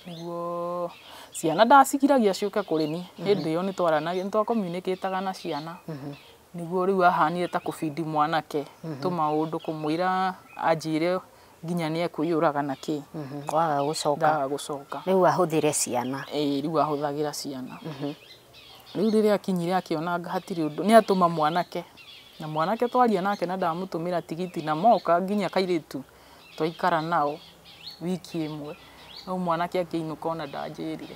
niguo ciana ndacigiragia ciuke kuri ni hindi yo ni twaranagia ni twa communicateaga na ciana niguo riu ahanire ta kubidi mwanake tumaundu kumwira ajire nginya ni ekuyuraga na ki waga gucoka riu ahuthire ciana riu ahuthagira ciana riu riria akinyire akiona hatiri undu ni atuma mwanake na mwanake twaria nake na ndamutumira tigiti na moka nginya kairitu twaikara nao wiki imwe no mwanake akiinuka ona ndanjirire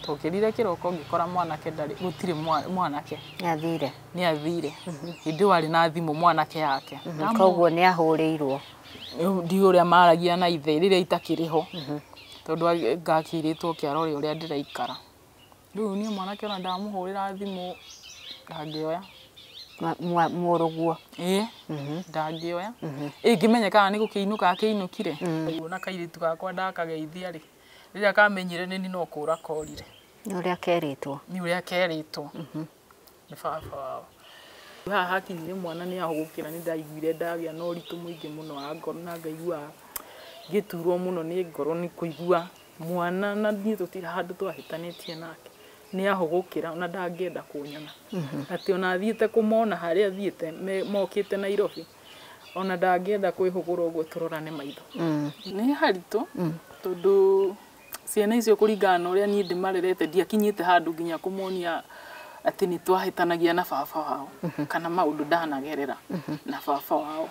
tokirire kiroko ngikora mwanake ndari gutire mwanake ni athire hindi wari na thimu mwanake yake koguo ni ahurirwo ndi uria maragia na ithe riria itakiriho tondu ngakiritwo kiarori uria ndiraikara riu ni mwanake ona ndamuhurira thimu ndangioya muruguo ndangioya ingimenyeka ni gukiinuka akiinukire na kairitu gakwa ndakageithia ri riria kamenyire ni no kura korire ni uria keritwo ni baba wao haha hakinyire mwana ni ahugukira ni ndaiguire ndagĩa no ritu muingi muno wa ngoro na ngaigua giturwo muno ni ngoro ni kuigua mwana na ni tutira handu twahitanitie nake ni ahugukira ona ndangenda kunyona ati ona thiete kumona haria thiete mokite Nairobi ona ndangenda kwihugura uguo turorane maitho ni haritu tondu ciana icio kuringana uria ni ndimarerete ndiakinyite handu nginya kumuonia ati ni twahitanagia na baba wao kana maundu ndanagerera na baba wao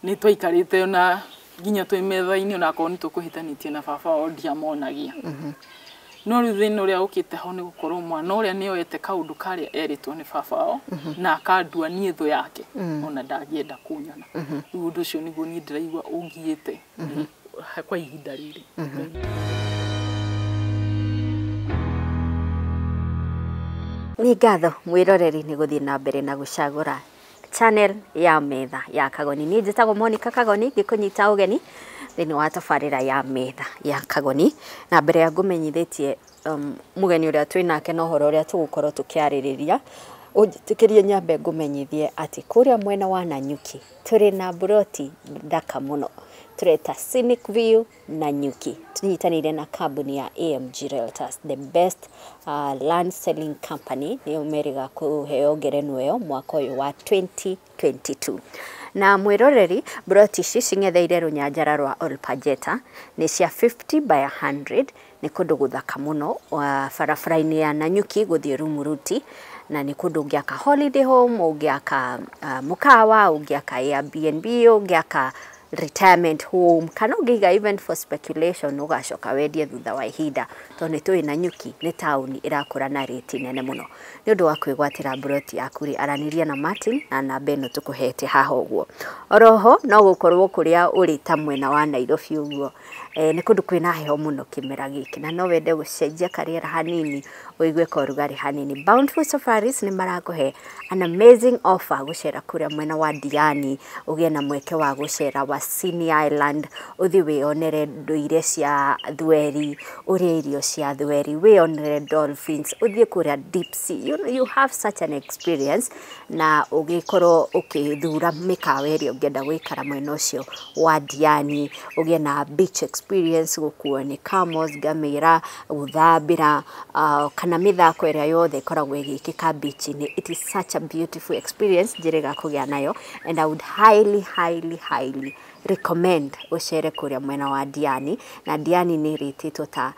ni twaikarite ona nginya twi metha-ini ona ko ni tukuhitanitie na baba wao ndiamonagia no riu thina uria ukite ho ni gukorwo mwana uria ni oyete kaundu karia eritwo ni baba wao na akandua nie thu yake ona ndagienda kunyona riu undu ucio niguo ni ndiraigua ungiite kwa ihinda riri ni ngatho mwiroreri ni guthii na mbere na gucagura channel ya Metha ya Kagoni ni njitagwo Monica Kagoni gikunyita ugeni thini wa tabarira ya Metha ya Kagoni na mbere ya ngumenyithitie mugeni uria twinake no horo uria tugukorwo tukiaririria unjitikirie nyambe ngumenyithie ati kuria mwena wa Nanyuki turi na broti ndaka muno tureta Scenic View Nanyuki tunyitanire na kambuni ya AMG Realtors, the best land selling company ni umeriga kuheo ngerenwa yo mwaka uyu wa 2022 na mwiroreri broti ici cingetheire runyanjara rwa Olpajeta ni cia 50 by 100 ni kundu guthaka muno barabara-ini ya Nanyuki guthie Rumuruti na ni kundu ungiaka holiday home ungiaka mukawa ungiaka Airbnb ungiaka retirement home kana ungiga even for speculation ugacoka wedie thutha wa ihinda toni twi Nanyuki ni town irakura na rate nene muno ni undu wa kwigwatira broti yaku ri araniria na Martin na namba ino tukuhete haha uguo oroho no gukorwo kuria uri ta mwena wa Nairobi uguo ni kundu kwina heho muno kimera giki na no wende gucenjia kariera hanini uigue korugari hanini Bountiful Safaris ni marakuhe an amazing offer gucera kuria mwena wa Diani ugie na mweke wa gucera wa Sini Island uthi wionere nduire cia thweri uria irio cia thweri wionere dolphins uthie kuria deep sea you have such an experience na ugikorwo ukithura mikawa iria ungienda gwikara mwena ucio wa Diani ugie na beach experience gukuo ni camels gamira uthambira kana mithako iria yothe ikoragwo igikika beach ni it is such a beautiful experience njiriga kugia nayo and I would highly recommend ucere kuria mwena wa Diani na Diani ni rititwo ta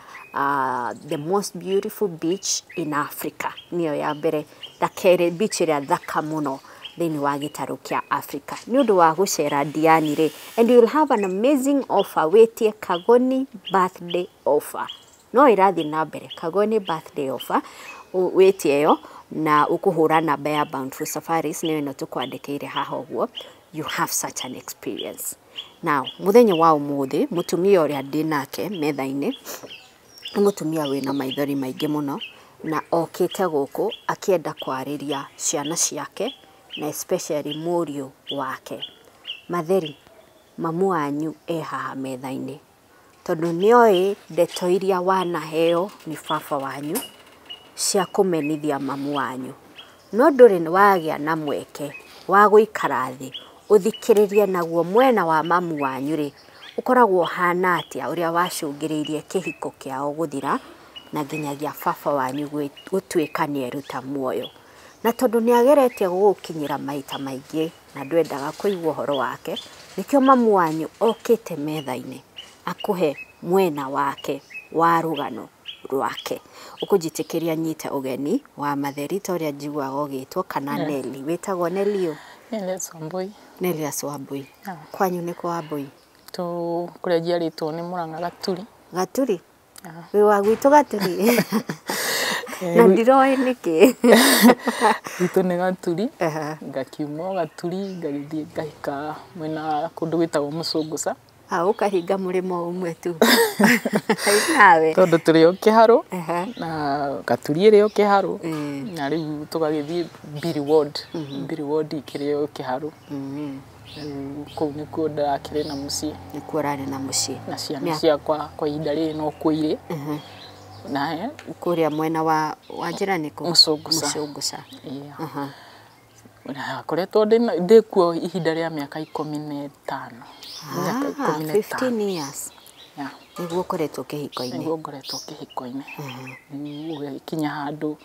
the most beautiful beach in Africa niyo ya mbere dakere beach iria thaka muno thini wa gitaru kia Africa ni undu wa gucera Diani ri and you will have an amazing offer wetie Kagoni birthday offer no irathi na mbere Kagoni birthday offer wetie yo na ukuhura namba ya Bountiful Safaris niyo ino tukwandikire haha uguo you have such an experience. Now, muthenya wa umuthi mutumia uria ndinake metha-ini ni mutumia wina maithori maingi muno na okite guku akienda kwariria ciana ciake na especially muriu wake. Matheri mamu wanyu haha metha-ini tondu nioi ndeto iria wanaheo ni baba wanyu cia kumenithia mamu wanyu no nduri ni wagia na mweke wa guikara thi uthikiririe naguo mwena wa mamu wanyu ri ukoragwo hana atia uria wacungiriirie kihiko kiao guthira na nginyagia baba wanyu gutuika ni eruta muoyo na tondu ni ageretie gukinyira maita maingi na ndwendaga kuigua uhoro wake nikio mamu wanyu okite metha-ini akuhe mwena wake wa rugano rwake ukujitikiria nyite ugeni wa matherita uria njiguaga ugitwo kana Nelly witagwo Nelly Nelly Wambui. Nelly Wambui. Kwanyu ni kwa Wambui? Tu kuria jiaritwo ni Murang'a Gaturi. Gaturi? We wa gwitu Gaturi? Na ndiroi niki? Gwitu ni Gaturi. Ngakiuma Gaturi ngagithie ngahika mwena kundu gwitagwo Mucunguca. Ukahinga murimo umwe tu. Nawe? Tondu turi o Kiharu na Gaturi iri o Kiharu na riu tugagithie Mbiri Ward. Mbiri Ward ikiri o Kiharu. Kau nikuo ndarakire na mucii. Nikuo rari na mucii. Na ciana ciakwa kwa ihinda riri no kuiri. Na kuria mwena wa njira niku? Mucunguca. Na koretwo ndikuo ihinda ria miaka 15. 15 years. Niguo ukoretwo kihiko-ini? Niguo ngoretwo kihiko-ini. Ugikinya handu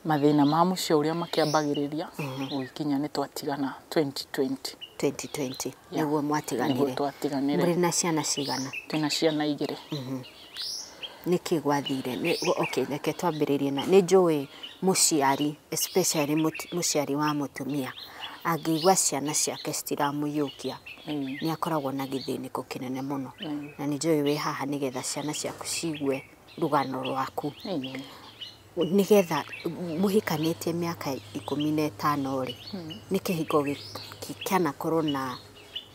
mathina ma mucio uria makiambagiriria ugikinya ni twatigana 2020. Niguo mwatiganire? Niguo twatiganire. Muri na ciana cigana? Twina ciana 2. Niki gwathire? Okay, reke twambiririe na ni njui muciari, especially muciari wa mutumia angĩigua ciana ciake citiramũiyũkia ni akoragwo na gĩthĩnĩko kĩnene mũno na nĩ njũĩ wĩ haha nĩgetha ciana ciaku cigue rugano rwaku nĩgetha mũhikanĩtie mĩaka 15 rĩ nĩ kĩhiko kĩanakorwo na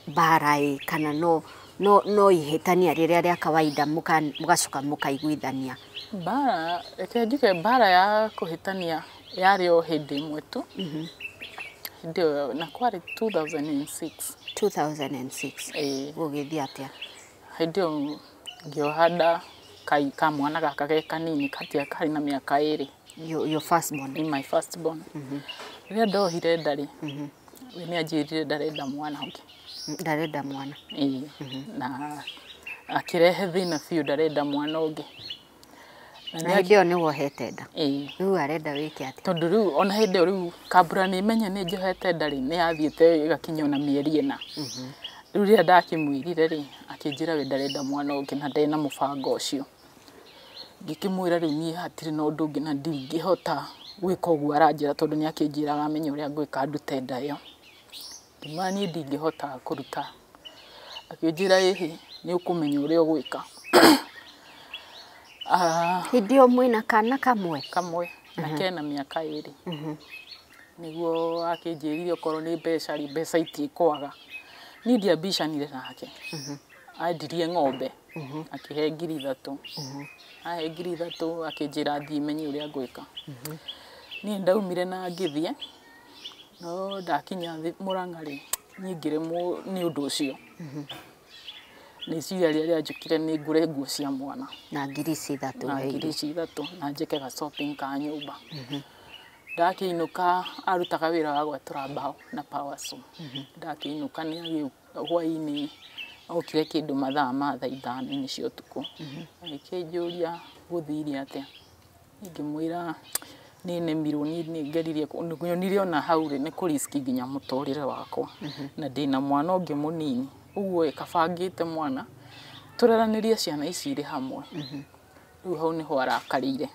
mbara kana no ihĩtania rĩrĩa rĩa kawaida mũgacoka mũkaiguithania? Mbara reke njuge mbara ya kũhĩtania yarĩ o hĩndĩ ĩmwe tu. Ndio na kwari 2006. Gũgĩthia atia? Ndio ngĩohanda ka mwana gaka ge kanini katia kari na miaka 2. Your first born? In my first born. Rĩrĩa ndohire ndari we nĩ anjĩrire ndarenda mwana ũngĩ. Ndarenda mwana? Na akirehe thĩna biũ ndarenda mwana ũngĩ. Na ndio ni wohete nda? Rĩu arenda wĩke atia? Tondu rĩu ona hĩndĩ rĩu kambura nĩ menye nĩ njohete ndari nĩ yathiĩte igakinya ona mĩeri 4. Rĩu rĩrĩa ndakĩmwĩrire rĩ akĩnjĩra we ndarenda mwana ũngĩ na ndena mũbango ũcio. Ngĩkĩmwĩra rĩu niĩ hatirĩ na ũndũ ũngĩ na ndingĩhota gwĩka ũguo aranjĩra tondu nĩ akĩnjĩraga amenye ũrĩa ngwĩka ndute nda ĩyo. Ngĩmwĩra niĩ ndingĩhota kũruta. Akĩnjĩra ĩhĩ nĩ ũkũmenya ũrĩa ũgwĩka. Hĩndĩ ĩyo mwĩna kana kamwe? Kamwe na kena mĩaka 2. Niguo akĩnjĩrire okorwo nĩ mbeca itikwaga. Niĩ ndiambicanire nake. Andirie ng'ombe akĩhe 3,000. Ahe 3,000 akĩnjĩra thiĩ menye ũrĩa ngwĩka. Niĩ ndaumire na ngĩthiĩ no ndakinya Murang'a rĩ niĩ ngĩremwo nĩ ũndũ ũcio. Nĩ ciria rĩrĩa njũkire nĩ ngũre nguo cia mwana na 3,000 na njĩke ga shopping ka nyũmba. Ndakĩinũka arutaga wĩra wa gwatũra mbaũ na power saw. Ndakĩinũka nĩ hwaĩ-inĩ okire kĩndũ mathaa ma thaa 5 nĩcio ũtukũ. Akĩnjũria gũthiire atĩa. Ngĩmwĩra nĩ nemirwo nĩ ngeririe nyonire ona hau rĩ nĩ kũriski nginya mũtũrĩre wakwa na ndĩna mwana ũngĩ mũnini. Ũguo kabangĩte mwana tũreranĩrie ciana ici irĩ hamwe. Rĩu hau nĩho arakarĩire.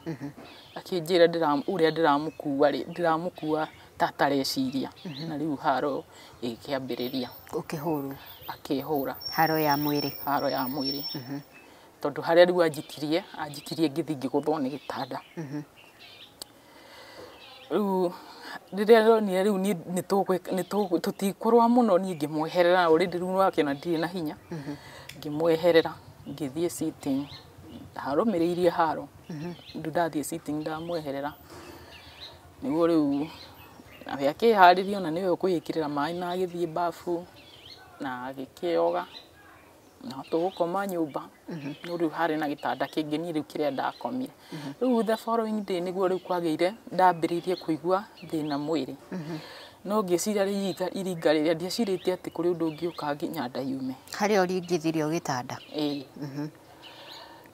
Akĩnjĩra ũrĩa ndĩramũkua rĩ ndĩramũkua tatareciria na rĩu haro ĩkĩambĩrĩria. Ũkĩhũrwo? Akĩhũra. Haro ya mwĩrĩ? Haro ya mwĩrĩ. Tondu harĩa rĩu anjikirie ngĩthi ngĩgũthwo nĩ gĩtanda. Rĩu rĩrĩa ronire rĩu nĩ tũtikũrũa mũno niĩ ngĩmweherera already rĩu wakĩona ndirĩ na hinya. Ngĩmweherera ngĩthiĩ sitting ndarũmĩrĩirie haro. Ndathiĩ sitting ndamweherera. Nĩguo rĩu akĩharĩria na nĩwe ũkwĩĩkĩrĩra maĩ na agĩthiĩ bafu na agĩkĩoga na tũgũkoma nyũmba. No rĩu harĩ na gĩtanda kĩngĩ niĩ rĩu kĩrĩa ndakomire. Rĩu the following day nĩguo rĩu kwagĩire ndambĩrĩirie kũigua thĩna mwĩrĩ. no ngĩciria iringa rĩrĩa ndiecirĩtie atĩ kũrĩ ũndũ ũngĩũka nginya nda yume. Harĩa ũringithirio gĩtanda?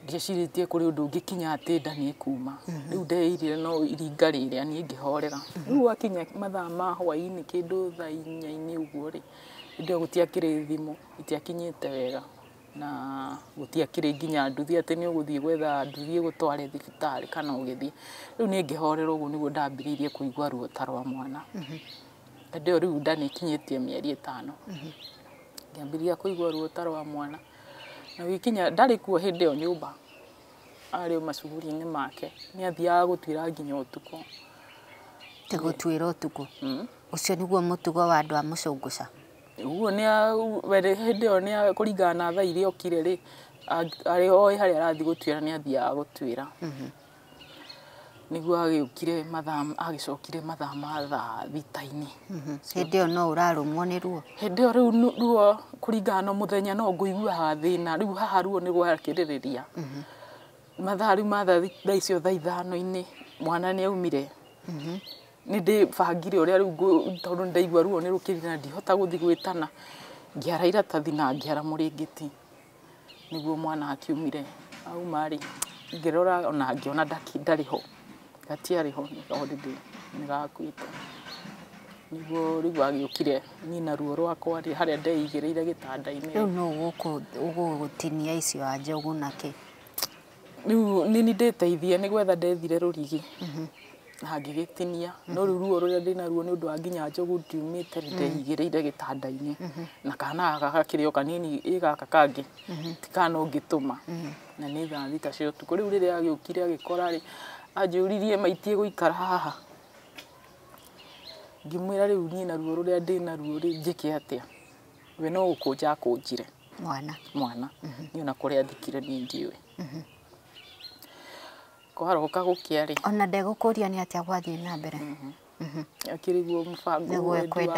Ndiecirĩtie kũrĩ ũndũ ũngĩkinya atĩ nda nĩ kuma. Rĩu ndeĩrire no iringa rĩrĩa niĩ ngĩhorera. Rĩu gwakinya mathaa ma hwaĩ-inĩ kĩndũ thaa 4 ũguo rĩ, hĩndĩ ĩyo gũtiakĩrĩ thimũ, itiakinyĩte wega na gũtiakĩrĩ nginya nduthi atĩ nĩ ũgũthiĩ gwetha nduthi ĩgũtware thibitarĩ kana ũgĩthiĩ. Rĩu niĩ ngĩhorera ũguo nĩguo ndambĩrĩirie kũigua ruo ta rwa mwana. Hĩndĩ ĩyo rĩu nda nĩ ikinyĩtie mĩeri 5. Ngĩambĩrĩria kũigua ruo ta rwa mwana. Na gĩkinya ndarĩ kuo hĩndĩ ĩyo nyũmba, arĩ o macuguri-inĩ make, nĩ athiaga gũtuĩra nginya ũtukũ. Gũtuĩra ũtukũ? Ũcio nĩguo mũtugo wa andũ a Mũcũngũca? Ũguo hĩndĩ ĩyo nĩ kũringana na thaa iria okire rĩ, arĩ oĩ harĩa arathiĩ gũtuĩra nĩ athiaga gũtuĩra. Nĩguo agĩcokire mathaa ma thaa 6. Hĩndĩ ĩyo no ũrarũmwo nĩ ruo? Hĩndĩ ĩyo rĩu ruo kũringana na mũthenya no ngũiguaga thĩna. Rĩu haha ruo nĩ gwakĩrĩrĩria. Mathaa rĩu ma thaa icio thaa 5 mwana nĩ aumire. Nĩ ndĩbangire ũrĩa rĩu tondũ ndaigua ruo nĩ rũkĩrire na ndihota gũthiĩ gwĩtana. Ngĩara iratathi na ngĩara mũrĩngĩti. Nĩguo mwana akiumire. Auma rĩ, ngĩrora ona ngĩona ndarĩ ho. Gatiarĩ ho nĩ gakuĩte. Nĩguo rĩu agĩũkire niĩ na ruo rwakwa rĩ harĩa ndeigĩrĩire gĩtanda-inĩ. Rĩu no ũgũgũtinia icio a njogu na kĩ? Rĩu nĩ ndĩteithie nĩ gwetha ndethire rũrigi na ngĩgĩtinia. No rĩu ruo rũrĩa ndĩna ruo nĩ ũndũ wa nginya njogu ndiumĩte ndeigĩrĩire gĩtanda-inĩ. Na kana gaka gakĩrĩ o kanini gaka kangĩ ti kana ũngĩtũma. Na nĩ thaa 6 cia ũtukũ. Rĩu rĩrĩa agĩũkire agĩkora rĩ, anjũririe maitie gũikara haha. Ngĩmwĩra rĩu niĩ na ruo rũrĩa ndĩna ruo rĩ njĩke atĩa. We no gũkũnja akũnjire. Mwana. Niĩ ona kũrĩa athikire niĩ ndiũĩ. Kwaroka gũkĩa rĩ. Ona ndegũkũria nĩ atĩa gwathiĩ na mbere? Akĩriguo mũbango wake.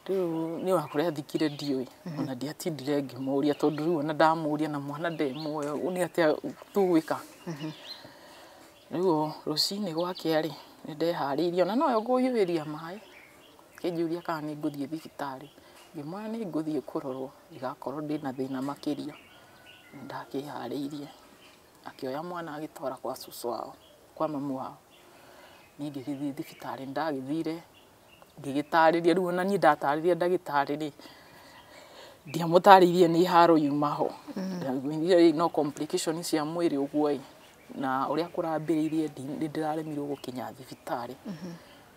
Rĩu niĩ ona kũrĩa athikire ndiũĩ. Ona ndiatindire ngĩmũria tondũ rĩu ona ndamũria na mwana ndemuoyo nĩ atĩa tũgwĩka. Rĩu rũcinĩ gwakĩa rĩ, nĩ ndeharĩirie ona noyo ngũiyũria maĩ. Akĩnjũria kana nĩ ngũthiĩ thibitarĩ. Ngĩmwĩra nĩ ngũthiĩ kũrorwo ndigakorwo ndĩna thĩna makĩria. Ndakĩharĩirie. Akĩoya mwana agĩtwara kwa cucu wao, kwa mamu wao. Niĩ ngĩgĩthiĩ thibitarĩ, ndagĩthire ngĩgĩtarĩria rĩu ona niĩ ndatarĩria ndagĩtarĩ rĩ, ndiamũtarĩirie nĩ haro yuma ho. No complication cia mwĩrĩ ũguo ĩ. Na ũrĩa kũrambĩrĩirie nĩ ndĩraremirwo gũkinya thibitarĩ.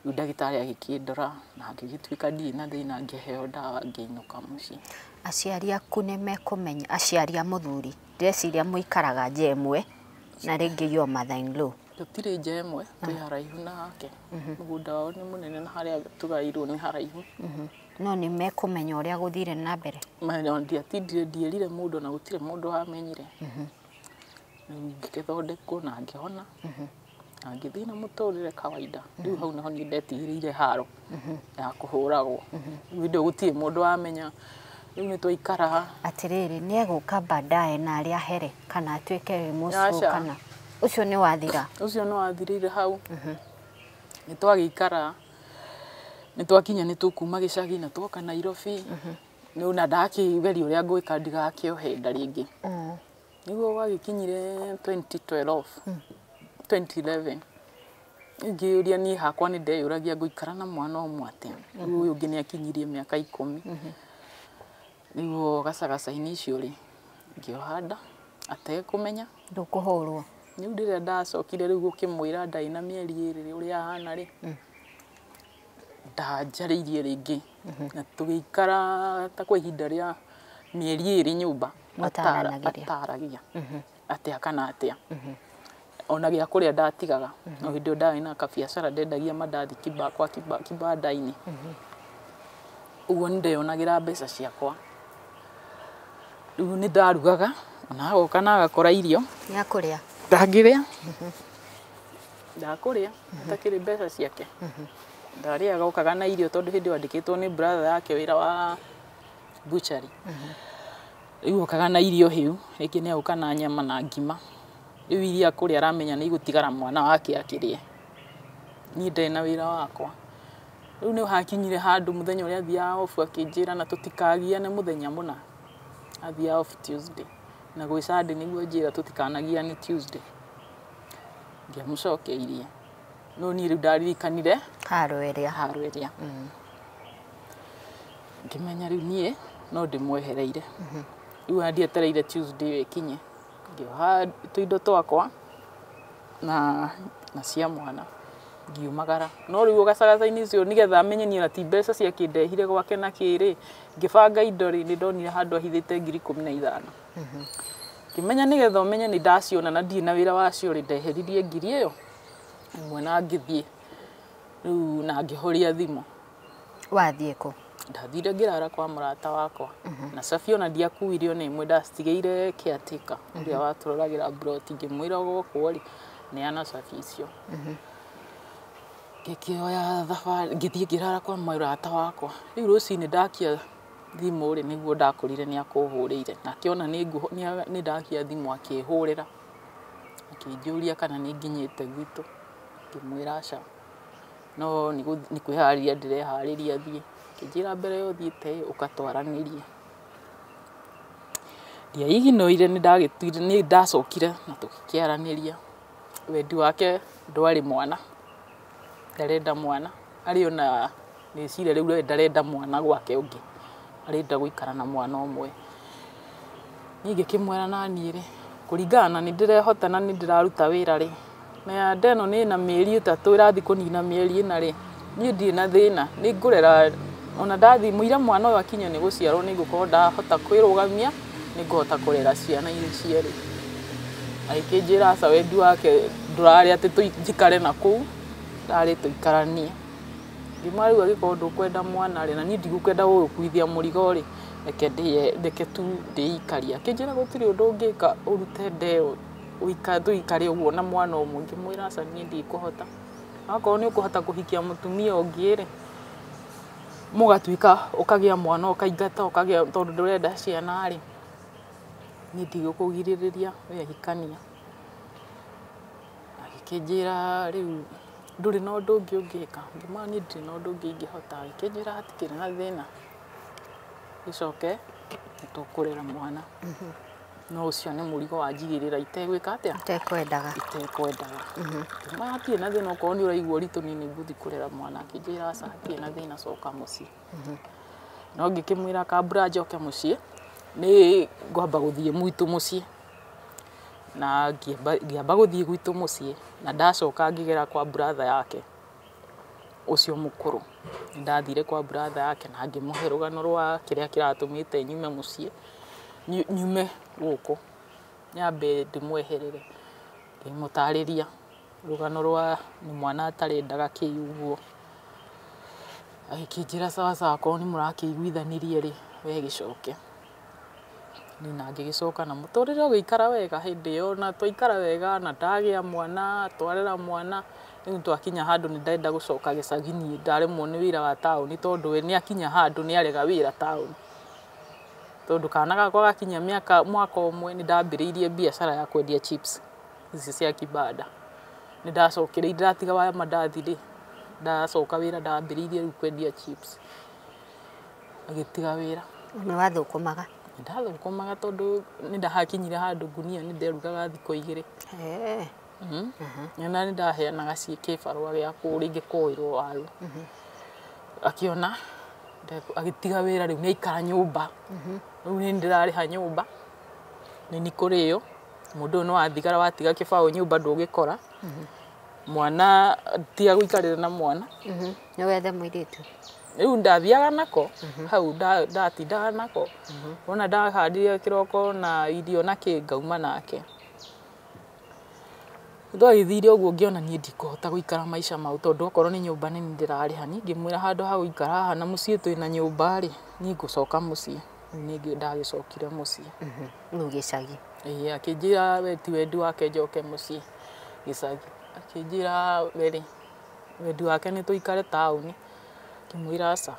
Rĩu ndagĩtarĩ agĩkĩndora na ngĩgĩtuĩka ndirĩ na thĩna ngĩheo ndawa ngĩinũka mũciĩ. Aciari aku nĩ mekũmenya, aciari a mũthuri ndĩreciria mũikaraga nja ĩmwe na rĩngĩ yo mother-in-law? Tũtirĩ nja ĩmwe, twĩ haraihu nake. Mũgũnda wao nĩ mũnene na harĩa tũgaĩirwo nĩ haraihu. No nĩ mekũmenya ũrĩa gũthire na mbere? Ndiatindire ndierire mũndũ na gũtirĩ mũndũ wamenyire. Ngĩgĩthondekwo na ngĩhona. Na ngĩthiĩ na mũtũrĩre kawaida. Rĩu hau naho niĩ ndetigĩrĩire haro ya kũhũragwo. Rĩu hĩndĩ ĩyo gũtirĩ mũndũ wamenya. Rĩu nĩ twaikara. Atĩrĩrĩ, nĩ egũka baadaye na arĩa here kana atuĩke mũcio kana ũcio nĩ wathira? Ũcio nĩ wathirĩire hau. Nĩ twagĩikara. Nĩ twakinya nĩ tũkuma gĩcagi na twoka Nairobi. Rĩu na ndakĩgeria ũrĩa ngwĩka ndigakĩohe nda rĩngĩ. Nĩguo gwagĩkinyire 2011. Ngĩũria niĩ hakwa nĩ ndeyũragia ngũikara na mwana ũmwe atĩa. Rĩu ũyũ ũngĩ nĩ akinyirie mĩaka 10. Nĩguo gacagaca-inĩ icio rĩ, ngĩoha nda atekũmenya. Ndũkũhũrwo? Rĩu rĩrĩa ndacokire rĩu gũkĩmwĩra ndarĩ na mĩeri 2 ũrĩa ahana rĩ, ndanjarĩirie rĩngĩ. Na tũgĩikara ta kwa ihinda rĩa mĩeri 2 nyũmba ataragia atĩa kana atĩa. Ona gĩa kũrĩa ndatigaga. No hĩndĩ ĩyo ndarĩ na kabiacara ndendagia mandathi kibanda-inĩ. Ũguo nĩ ndeyonagĩra mbeca ciakwa. Rĩu nĩ ndarugaga ona agoka na agakora irio. Nĩ akũrĩa? Ndangĩrĩa. Ndakũrĩa atakĩrĩ mbeca ciake. Ndarĩaga agokaga na irio tondũ hĩndĩ ĩyo andĩkĩtwo nĩ brother yake wĩra wa butchery. Rĩu okaga na irio hĩu, rĩngĩ nĩ agoka na nyama na ngima. Rĩu iria kũrĩa aramenya nĩ igũtigara mwana wake akĩrĩe. Niĩ ndĩ na wĩra wakwa. Riu ni hakinyire handu muthenya uria thia off akinjira na tutikagiane muthenya muna. Athia off Tuesday. Na gwi Sunday niguo njira tutikanagiane Tuesday. Ngiamucokeirie. No ni riu ndaririkanire harueria. Ngimenya riu nie no ndimwehereire. Riu andietereire Tuesday ikinye. Ngioha tuindo twakwa na cia mwana. Ngiumagara. No riu gacagaca-ini icio nigetha amenye ni na ti mbeca cia kindehire gwake na kiri. Ngibanga indo ri ndonire handu ahithite 15,000. Ngimenya nigetha umenye ni ndaciona na ndie na wira wacio ri ndeheririe 1,000 iyo. Mwana ngithie. Riu na ngihoria thimu. Wathie ku? Ndathire ngirara kwa murata wakwa. Na cabi ona ndiakuirio ni imwe ndacitigĩire caretaker uria watũroragĩra broti ngĩmwĩra gũkũ ri ni ana cabi icio. Ngĩkĩoya thabarĩ ngĩthiĩ ngĩrara kwa murata wakwa. Riu rũcinĩ ndakia thimũ ri niguo ndakorire ni akũhũrĩire. Na akiona ni ndakia thimũ akĩhũrĩra. Akĩnjũria kana ni nginyĩte gwitũ. Ngĩmwĩra aca. No ni kwĩharĩria ndĩreharĩria thiĩ. Kijira mbere yo thiite ukatwaranirie. Ndia iginoire ni ndagitwire ni ndacokire na tukiaraniria. Wendi wake ndwari mwana. Ndarenda mwana. Ari ona ni cire riu ndarenda mwana gwake ungi. Arenda guikara na mwana omwe. Ningi kimwera nani ri kuringana ni ndirehota na ni ndiraruta wira ri. Na ndeno ni na mieri 3 irathi kunina mieri ina ri. Ni ndi na thina ni ngurera ona ndathi muira mwana uyu akinye ni guciarwo ni ngukorwo ndahota kwirugamia ni ngota kurera ciana ici ri. Aikinjira aca wendi wake ndurari ati tujikare na kuu ndari tuikaranie. Ngimari agikorwo ndukwenda mwana ri na ni ndigukwenda gukuithia murigo ri reke tu ndiikaria. Akinjira gutiri undu ungika urute ndeo tuikare uguo na mwana umwe. Ngimwira aca ni ndikuhota. Akorwo ni ukuhota kuhikia mutumia ungi ri mugatuika ukagia mwana ukaingata ukagia tondu ndurenda ciana ri ni ndigukugiririria we hikania. Akinjira riu nduri na undu ungi ungika. Ngimwira ni ndiri na undu ungi ingihota. Akinjira hatikiri na thina. Icoke tukurera mwana. No ucio ni murigo wanjigirira itegwika atia itekwendaga. Ma hatie na thina ukorwo ni uraigua ritu nini nguthi kurera mwana. Akinjira aca hatie na thina coka mucii. No ngikimwira kambura njoke mucii ni ngwamba guthie mwitu mucii. Na ngiamba guthie gwitu mucii na ndacoka ngigera kwa brother yake ucio mukuru. Ndathire kwa brother yake na ngimuhe rugano rwa kiria kiratumite nyume mucii. Nyume guku nyambe ndimweherere ngimutariria rugano rwa ni mwana atarendaga kiuguo. Akinjira sawa ko ni murakiguithanirie ri we gicoke. Ni na ngigicoka na muturire ugikara wega hindi yo na twaikara wega na ndagia mwana twarera mwana. Riu twakinya handu ni ndenda gucoka gicagini ndaremwo ni wira wa tauni tondu we ni akinya handu ni arega wira tauni. Tondu kana gakwa gakinya mwaka umwe ni ndambiriirie biashara ya kwendia chips ici cia kibanda. Ni ndacokire ndiratiga wa mandathi ri ndacoka wira ndambiriirie riu kwendia chips. Agitiga wira. Ni wathukumaga? Ndathukumaga tondu ni ndahakinyire handu gunia ni nderugaga thiko 2. Nyana ni ndaheanaga kibarua gia kuringi kuirwo waru. Akiona agitiga wira riu ni aikara nyumba. Riu ni ndirariha nyumba. Ni kurio mundu no athigara watiga kibao nyumba ndugikora. Mwana tiga guikarira na mwana. Ni wethe muiritu. Riu ndathiaga nako hau ndatindaga nako. Ona ndahandire kiroko na irio na kingauma nake. Ndoithire uguo ngiona ni ndikuhota guikara maisha mau tondu okorwo ni nyumba nini ndirariha ni ngimwira handu ha guikara haha na mucii twina nyumba ri ni ngucoka mucii. Ni ndagicokire mucii. Riu gicagi. Akinjira we ti wendi wake njoke mucii gicagi. Akinjira wendi wake ni tuikare tauni. Kimwira aca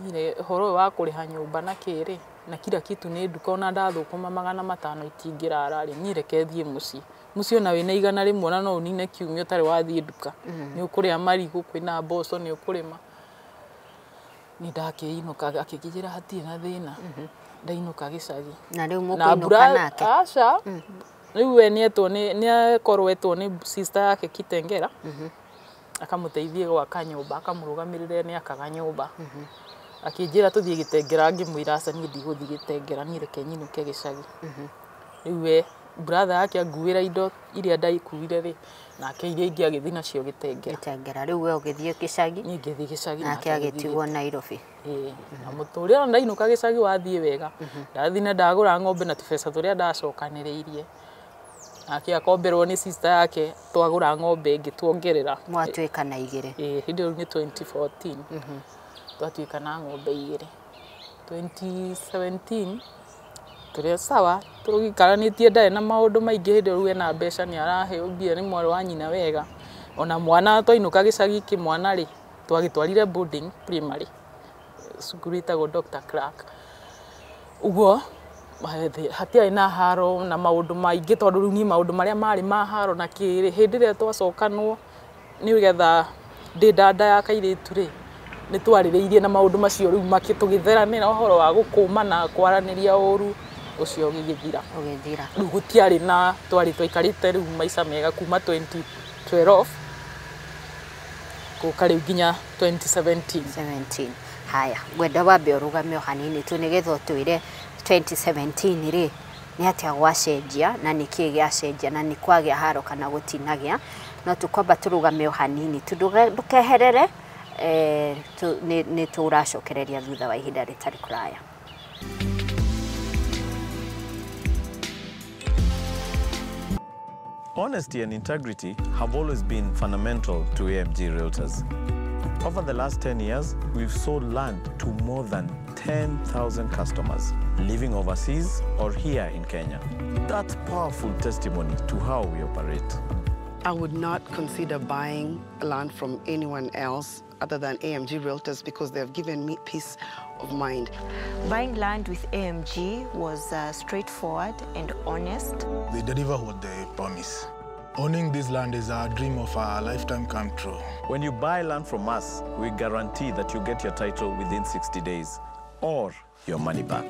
ire horo wa kuriha nyumba na kiri na kila kitu ni nduka ona ndathukuma 500 itingirara ri ni reke thie mucii. Mucii ona wina igana rimwe na no unine kiumio tari wathie nduka. Ni ukuria marigu kwina mboco ni ukurima. ni ndakiinuka akikijira hatie na thina ndainuka gicagi na riu mukuinuka nake aca riu we ni akorwetwo ni sister yake Kitengera akamuteithie gwaka nyumba akamurugamirire ni akaga nyumba akijira tuthie Gitengera ngimwira aca ni ndiguthi Gitengera ni reke nyinuke gicagi riu we brother yake anguira indo iria ndaikuire ri nake iria ingi agithii nacio Gitengera riu we ugithie gicagi ni ngithii gicagi nake agitigwo Nairobi na muturira ndainuka gicagi wathie wega ndathine ndagura ng'ombe na tubesa turia ndacokaniriirie nake akomberwo ni sister yake twagura ng'ombe ingi tuongerera mwatwika na igire hindi ni 2014 twatwika na ng'ombe igire 2017 turia sawa turugikaranetie ndare na maundu maingi hindi ruwe na mbeca ni arahe mbia ni mwari wa nyina wega ona mwana toinuka gicagi ki mwana ri twagitwarire boarding primary cukuru itagwo Dr. Clark uguo hatia ina haro na maundu maingi tondu riu ni maundu maria mari ma haro na kiri hindi ria twacokanwo ni ugetha ndi dada ya kairitu ri ni twaririirie na maundu macio riu makitugitherana uhoro wa gukuma na kwaraniria uru ucio gigithira riu gutiari na twari twikarite riu maica mega kuma 2012 kukari nginya 2017 haya gwenda wambe urugame hanini tu nigetho twire 2017 ri ni atia gwacenjia na niki giacenjia na ni kwagia haro kana gutinagia no tukomba turugame hanini tudukeherere ni turacokereria thutha wa ihinda ritari kuraya. Honesty and integrity have always been fundamental to AMG Realtors. Over the last 10 years, we've sold land to more than 10,000 customers living overseas or here in Kenya. That's powerful testimony to how we operate. I would not consider buying land from anyone else other than AMG Realtors because they've given me peace of mind. Buying land with AMG was straightforward and honest. They deliver what they promise. Owning this land is a dream of a lifetime come true. When you buy land from us, we guarantee that you get your title within 60 days or your money back.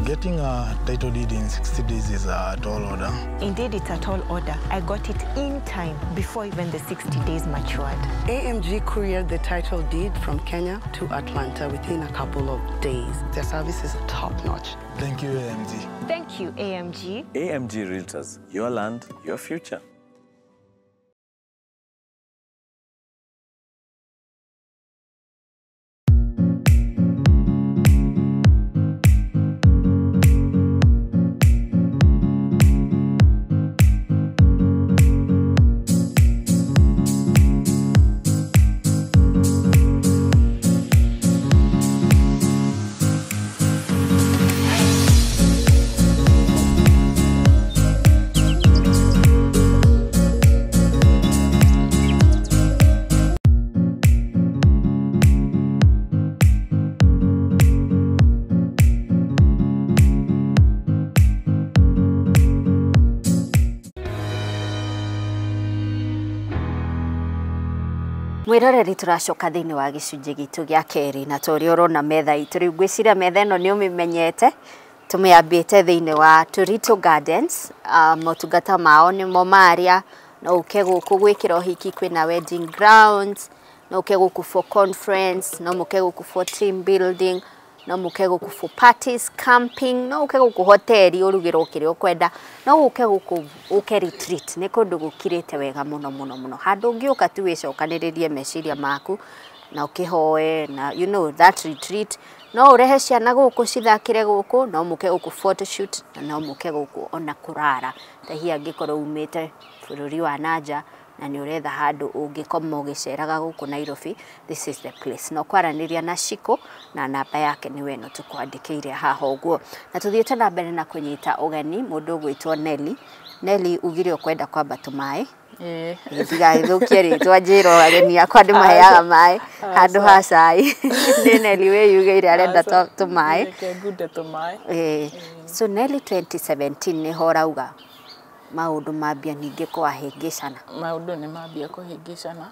Getting a title deed in 60 days is a tall order. Indeed, it's a tall order. I got it in time before even the 60 days matured. AMG couriered the title deed from Kenya to Atlanta within a couple of days. Their service is top-notch. Thank you, AMG. Thank you, AMG. AMG Realtors, your land, your future. Mwiroreri turacoka thiini wa gicunji gitu gia keri na tori urona metha itu riu gwiciria metha ino ni umimenyete tumiambite thiini wa Turito Gardens motungata mao ni mo maria no uke guku gwikira hiki kwina wedding grounds no uke guku for conference no muke guku for team building no muke guku for parties camping no uke guku hoteli urugiro kiri ukwenda no uke guku uke retreat ni kundu gukirite wega muno handu ungiuka tu wicokaniririe meciria maku na ukihoe na you know that retreat no urehe ciana guku cithakire guku no muke guku photoshoot no muke guku ona kurara tahia ngikoro umite bururi wa nanja na ni uretha handu ungikoma ugiceraga guku Nairobi, this is the place. No kwaraniria na Shiko na namba yake ni weno tukwandikiire haha uguo na tuthiete na mbere na kunyita ugeni mundu gwitwo Nelly ugire ukwenda kwamba tumae tigai thukie ritwa njiro ageni akwa ndimaheaga mai handu ha cai ni Nelly we yugeire arenda tumae so Nelly 2017 ni horauga maundu mambia ninge kwahingicana maundu ni mambia kuhingicana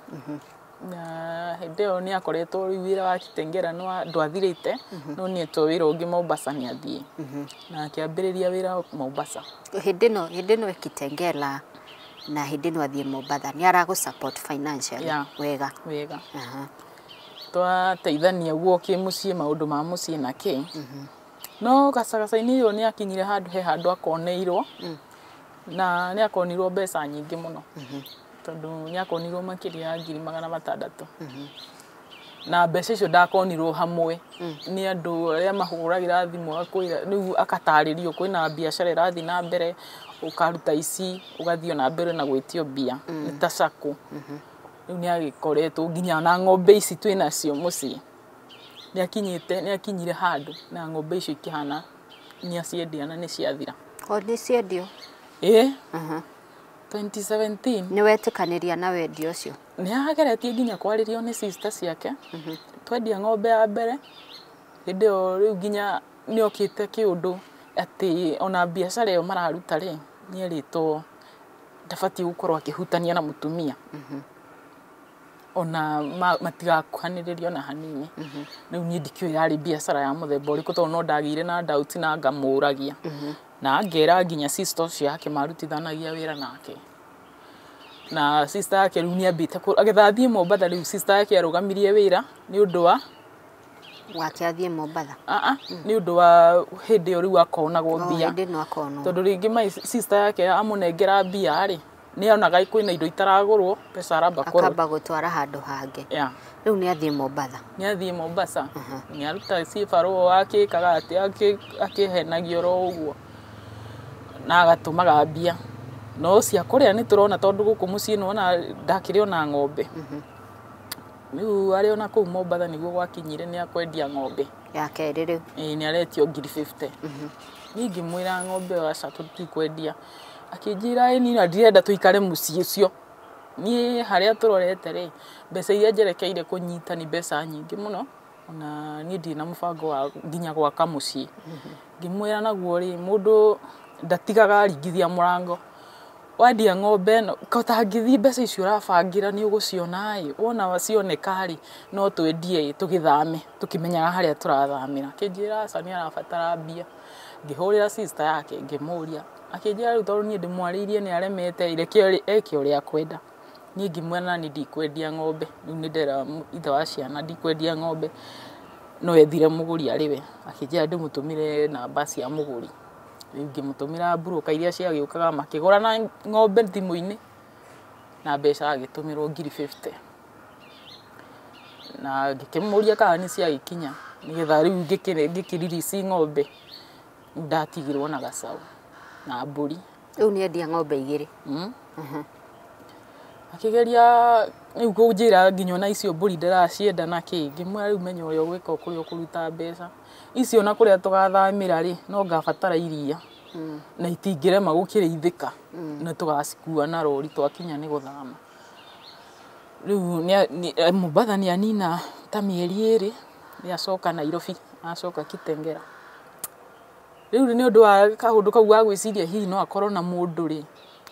na hĩndĩ ĩyo nĩ akoretwo rĩu wĩra wa kitengera ndwathirĩte no nĩ etwo wĩra ũngĩ Mombasa nĩ athiĩ na akĩambĩrĩria wĩra Mombasa. Hĩndĩ ĩno kitengela na hĩndĩ ĩno athiĩ Mombasa nĩ aragũ support financially wega twateithania guo kĩmũciĩ maũndũ ma mũciĩ na kĩ no gacagaca-inĩ ĩyo nĩ akinyire handũ akoneirwo na nĩ akonirwo mbeca nyingĩ mũno tondũ nĩ akonirwo makĩria ya 600,000 na mbeca icio ndakonirwo hamwe nĩ andũ arĩa mahũragĩra thimũ akwĩra rĩu akatarĩrio kwĩna biacara ĩrathiĩ na mbere ũkaruta ici ũgathiĩ na mbere na gwĩtio mbia nĩ ta sacco rĩu nĩ agĩkoretwo nginya na ng'ombe ici twĩnacio mũciĩ nĩ akinyire handũ na ng'ombe icio ikĩhana nĩ aciendia na nĩ ciathira. Nĩ ciendio 2017 nĩ wetĩkanĩria na wendia ũcio? Nĩ ageretie nginya kwarĩrio nĩ sister ciake twendia ng'ombe ya mbere hĩndĩ ĩyo rĩu nginya nĩ okĩte kĩũndũ atĩ ona biacara ĩyo mararuta rĩ nĩ erĩtwo ndabatiĩ gũkorwo akĩhutania na mũtumia ona matigakuhanĩrĩrio na hanini rĩu niĩ ndikĩũĩ yarĩ biacara ya mũthemba ũrĩkũ tondũ no ndagĩire na doubt na ngamũragia na ngera nginya sister ũcio yake marutithanagia wĩra nake na sister yake rĩu nĩ ambĩte agĩthiĩ Mombasa rĩu sister yake arũgamirie wĩra nĩ ũndũ wa wake athiĩ Mombasa nĩ ũndũ wa hĩndĩ ĩyo rĩu akonagwo mbia tondũ rĩngĩ sister yake amũnengera mbia rĩ nĩ onaga kwĩna indo itaragũrwo mbeca aramba gũtwara handũ hangĩ rĩu nĩ athiĩ Mombasa nĩ aruta cibarũa akĩkaga atĩ akĩhenagio ro ũguo na agatũmaga mbia no cia kũrĩa nĩ tũrona tondũ gũkũ mũciĩ nĩwona ndakĩrĩ ona ng'ombe rĩu arĩ ona kũu Mombasa nĩguo gwakinyire nĩ akwendia ng'ombe ya kerĩ rĩu nĩ aretio 50,000 niĩ ngĩmwĩra ng'ombe ĩyo aca tũtikwendia akĩnjĩra niĩ na ndirenda tũikare mũciĩ ũcio niĩ harĩa tũrorete rĩ mbeca iria njerekeire kũnyita nĩ mbeca nyingĩ mũno na niĩ ndirĩ na mũbango wa nginya gwaka mũciĩ ngĩmwĩra naguo rĩ mũndũ ndatigaga aringithia mũrango wendia ng'ombe ĩno kotangĩthiĩ mbeca icio ũrabangĩra nĩ ũgũciona wona wacioneka rĩ no twendie tũgĩthame tũkĩmenyaga harĩa tũrathamĩra akĩnjĩra aca nĩ arabatara mbia ngĩhũrĩra sister yake ngĩmũria akĩnjĩra rĩu tondũ niĩ ndĩmwarĩirie nĩ aremete eke ũrĩa akwenda niĩ ngĩmwĩra na niĩ ndikwendia ng'ombe rĩu nĩ ndera ithe wa ciana ndikwendia ng'ombe no ethire mũgũri arĩ we akĩnjĩra ndĩmũtũmĩre namba cia mũgũri rĩu ngĩmũtũmĩra broker iria ciagĩũkaga makĩgũra na ng'ombe thimũ-inĩ na mbeca agĩtũmĩrwo 50,000 na ngĩkĩmũria kana nĩ ciagĩkinya nĩgetha rĩu ngĩkĩririci ng'ombe ndatigirwo na gacaũ na mbũri rĩu nĩ endia ng'ombe igĩrĩ akĩgeria rĩu kũnjĩra nginya ona icio mbũri ndaracienda na kĩ ngĩmwĩra rĩu menya ũrĩa ũgwĩka kũrĩa ũkũruta mbeca icio na kũrĩa tũgathamĩra rĩ no ngabatara iria na itingĩrema gũkĩrĩithĩka na tũgacikua na rori twakinya nĩ gũthama rĩu Mombasa nĩ anina ta mĩeri 2 nĩ acoka Nairobi acoka Kitengera rĩu nĩ ũndũ wa kaũndũ kau wa gwĩciria hihi no akorwo na mũndũ rĩ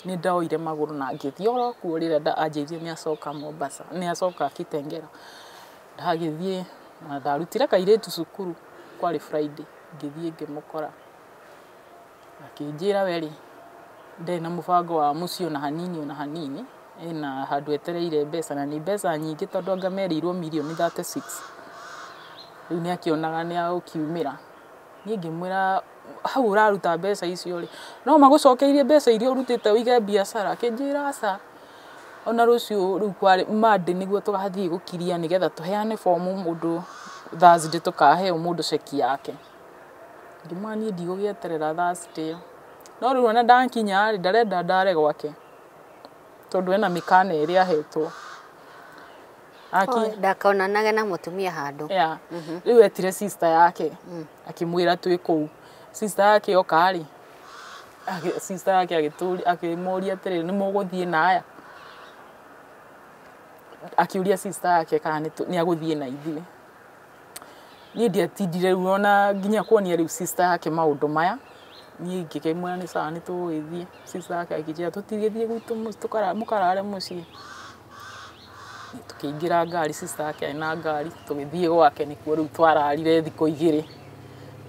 nĩ ndaoire magũrũ na ngĩthiĩ oro kuo rĩrĩa anjĩrire nĩ acoka Mombasa nĩ acoka Kitengera ndagĩthiĩ na ndarutire kairĩtu cukuru kwarĩ Friday ngĩthiĩ ngĩmũkora akĩnjĩra we rĩ ndarĩ na mũbango wa mũciĩ ona hanini ena handũ etereire mbeca na nĩ mbeca nyingĩ tondũ anga merirwo mirioni 36 rĩu nĩ akĩonaga nĩ agũkiumĩra niĩ ngĩmwĩra hau ũraruta mbeca icio rĩ no magũcokeirie mbeca iria ũrutĩte wĩige biacara akĩnjĩra aca ona rũciũ rĩu kwarĩ Monday nĩguo tũgathiĩ gũkiria nĩgetha tũheane fomu mũndũ Thursday tũkaheo mũndũ ceki yake ngĩmwĩra niĩ ndigũgĩeterera Thursday no rĩu ona ndakinya rĩ ndarenda ndare gwake tondũ ena mĩkana ĩrĩa ahetwo ndakonanage na mũtumia handũ rĩu etire sister yake akĩmwĩra twĩ kũu sister yake oka rĩ sister yake akĩmũria atĩrĩ nĩ mũgũthiĩ naya akĩũria sister yake kana nĩ agũthiĩ na ithuĩ niĩ ndiatindire rĩu ona nginya kuonia rĩu sister yake maũndũ maya niĩ ngĩkĩmwĩra nĩ sawa nĩ tũgũgĩthiĩ sister yake akĩnjĩra tũtigĩthiĩ gwitũ mũkarare mũciĩ Tukĩingĩra ngari, sister yake na ngari tũgĩthiĩ gwake, nĩkuo rĩu twararire thikũ 2,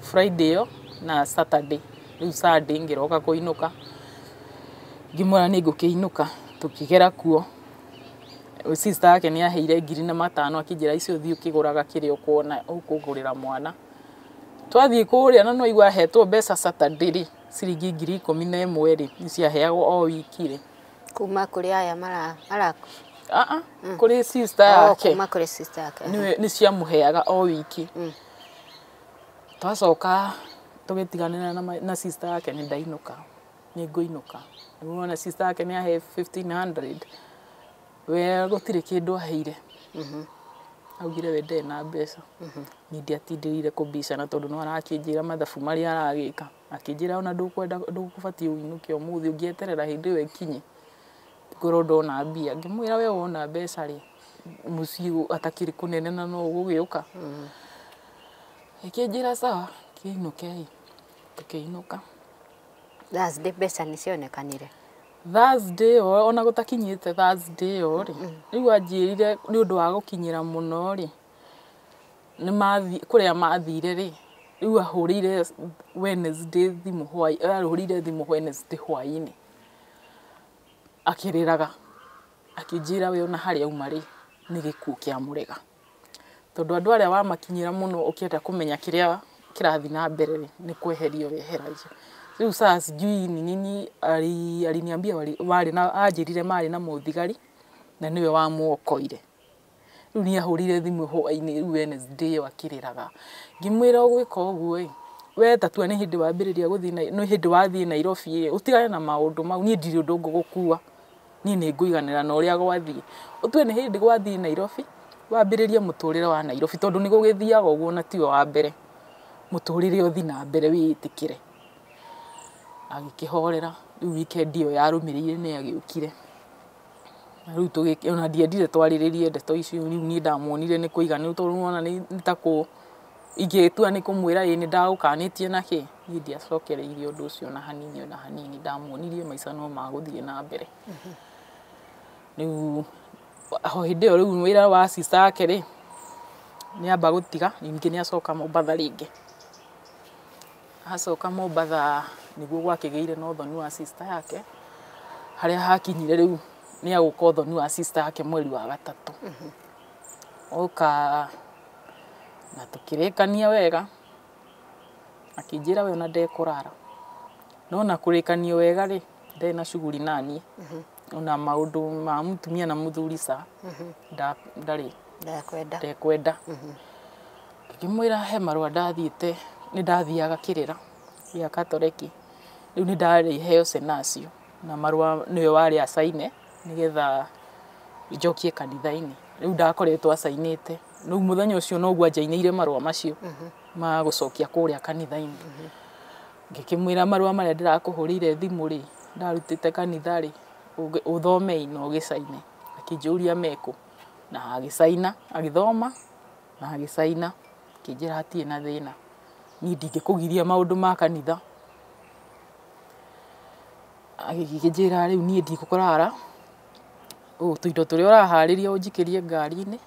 Friday ĩyo na Saturday. Rĩu Sunday ngĩroka kũinũka, ngĩmwĩra nĩ ngũkĩinũka, tũkĩgera kuo. Sister yake nĩ aheire 5,000 akĩnjĩra icio thiĩ ũkĩgũraga kĩrĩa ũkuona ũkũgũrĩra mwana. Twathiĩ kũrĩa na no igua hetwo mbeca Saturday rĩ, ciringi 11,000 rĩ, nĩ ciaheagwo o wiki rĩ. Kuma kũrĩ aya marako. Kũrĩ sister yake. Kuma kũrĩ sister yake. Nĩ ciamũheaga o wiki. Twacoka tũgĩtiganĩra na sister yake, nĩ ndainũka, nĩ ngũinũka. Nĩwona sister yake nĩ ahe 1,500. We gũtirĩ kĩndũ aheire. Augire we ndarĩ na mbeca. Niĩ ndiatindĩrire kũmbicana tondũ no arakĩnjĩra mathabu marĩa aragĩka. Akĩnjĩra ona ndũkũbatiĩ ũinũke ũmũthĩ, ũngĩeterera hĩndĩ ĩyo ĩkinye ngorwo ndona mbia. Ngĩmwĩra we wona mbeca rĩ, mũciĩ atakĩrĩ kũnene na no ũgũgĩũka. Akĩnjĩra sawa, kĩinũke. Tũkĩinũka. Thursday mbeca nĩ cionekanire. Thursday ona gũtakinyĩte Thursday ĩyo rĩ, rĩu anjĩrire nĩ ũndũ wa gũkinyĩra mũno rĩ, kũrĩa mathire rĩ, rĩu ahũrĩire Wednesday thimũ hwaĩ-inĩ akĩrĩraga, akĩnjĩra we ona harĩa auma rĩ, nĩ gĩkuũ kĩa mũrega. Tondũ andũ arĩa wamakinyĩra mũno ũkĩenda kũmenya kĩrĩa kĩrathiĩ na mbere rĩ, nĩ kweherio weheragia. Rĩu sasa sijui ni nini aliniambia anjĩrire marĩ na mũthigari na nĩwe wamuokoire. Rĩu nĩ ahũrire thimũ hwaĩ-inĩ Wednesday ĩyo akĩrĩraga. Ngĩmwĩra ũgwĩka ũguo ĩ, we tatua nĩ hĩndĩ wambĩrĩria gũthiĩ, nĩ hĩndĩ wathiĩ Nairobi ĩ, ũtigane na maũndũ mau, niĩ ndirĩ ũndũ ngũgũkua, niĩ nĩ ngũiganĩra na ũrĩa gwathiĩ. Ũtue nĩ hĩndĩ gwathiĩ Nairobi, wambĩrĩrie mũtũrĩre wa Nairobi tondũ nĩ gũgĩthiaga ũguo na tiwe wa mbere. Mũtũrĩre ũthi na mbere wĩĩtĩkĩre. Agĩkĩhorera, rĩu weekend ĩyo yarũmĩrĩire nĩ agĩũkire. Rĩu ona ndiendire twarĩrĩrie ndeto icio, rĩu niĩ ndamuonire nĩ kũiganu tondũ nĩwona nĩ ta ingĩtua nĩ kũmwĩra ĩ nĩ ndagũkanĩtie na kĩ, niĩ ndiacokereirie ũndũ ũcio na hanini ona hanini, ndamuonirie maica no magũthiĩ na mbere. Rĩu hĩndĩ ĩyo rĩu wĩra wa sister yake rĩ, nĩ amba gũtiga, ningĩ nĩ acoka Mombatha rĩngĩ. Acoka Mombatha nĩguo gwakĩgĩire na ũthoni wa sister yake, harĩa hakinyire rĩu nĩ agũka ũthoni wa sister yake mweri wa 3. Oka na tũkĩrĩkania wega, akĩnjĩra we ona ndekũrara. No na kũrĩkanio wega rĩ, ndarĩ na shughuli naniĩ. Ona maũndũ ma mũtumia na mũthuri sa ndarĩ ndekwenda. Ngĩmwĩra he marũa ndathiĩte, nĩ ndathiaga kĩrĩra gĩa Katoleki. Rĩu nĩ ndarĩ heo cenacio na marũa nĩwe warĩ acaine nĩgetha njokie kanitha-inĩ. Rĩu ndakoretwo acainĩte. Rĩu mũthenya ũcio noguo anjainĩire marũa macio ma gũcokia kũrĩa kanitha-inĩ. Ngĩkĩmwĩra marũa marĩa ndĩrakũhũrĩire thimũ rĩ, ndarutĩte kanitha rĩ, ũthome na ũgĩcaine. Akĩnjũria mekũ na agĩcaina, agĩthoma na agĩcaina. Akĩnjĩra hatirĩ na thĩna, niĩ ndingĩkũgiria maũndũ ma kanitha. Agĩkĩnjĩra rĩu niĩ ndikũrara, tũindo tũrĩa ũraharĩria ũnjikĩrie ngari-inĩ,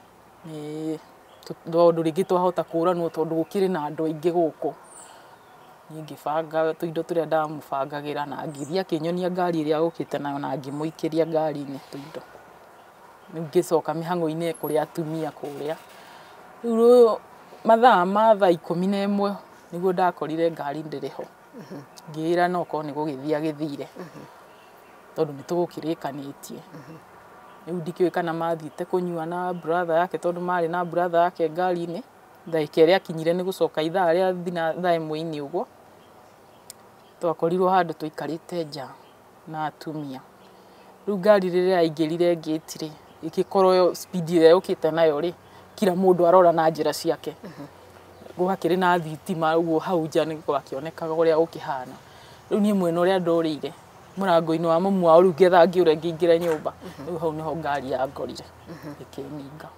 tondũ rĩngĩ twahota kũranwo tondũ gũkĩrĩ na andũ aingĩ gũkũ. Niĩ ngĩbanga tũindo tũrĩa ndamũbangagĩra na ngĩthiĩ akĩnyonia ngari ĩrĩa agũkĩte nayo na ngĩmũikĩria ngari-inĩ tũindo. Rĩu ngĩcoka mĩhang'o-inĩ kũrĩ atumia kũrĩa. Rĩu mathaa ma thaa 11 nĩguo ndakorire ngari ndĩrĩ ho. Ngĩĩra no korwo nĩ gũgĩthiĩ agĩthire tondũ nĩ tũgũkĩrĩkanĩtie. Rĩu ndikĩũĩ kana mathiĩte kũnyua na brother yake tondũ marĩ na brother yake ngari-inĩ. Ndagĩka ĩrĩa akinyire nĩ gũcoka ithaa rĩa thaa 1 ũguo, twakorirwo handũ tũikarĩte nja na atumia. Rĩu ngari rĩrĩa yaingĩrire gate rĩ, ĩgĩkorwo speed ĩrĩa yũkĩte nayo rĩ, kila mũndũ arora na njĩra ciake. Gũgakĩrĩ na thitima ũguo hau nja nĩ gwakĩonekaga ũrĩa gũkĩhana. Rĩu niĩ mwena ũrĩa ndorĩire mũrango-inĩ wa mamu wao, rĩu ngetha ngĩũra ngĩingĩre nyũmba. Rĩu hau nĩho ngari yangorire ĩkĩninga.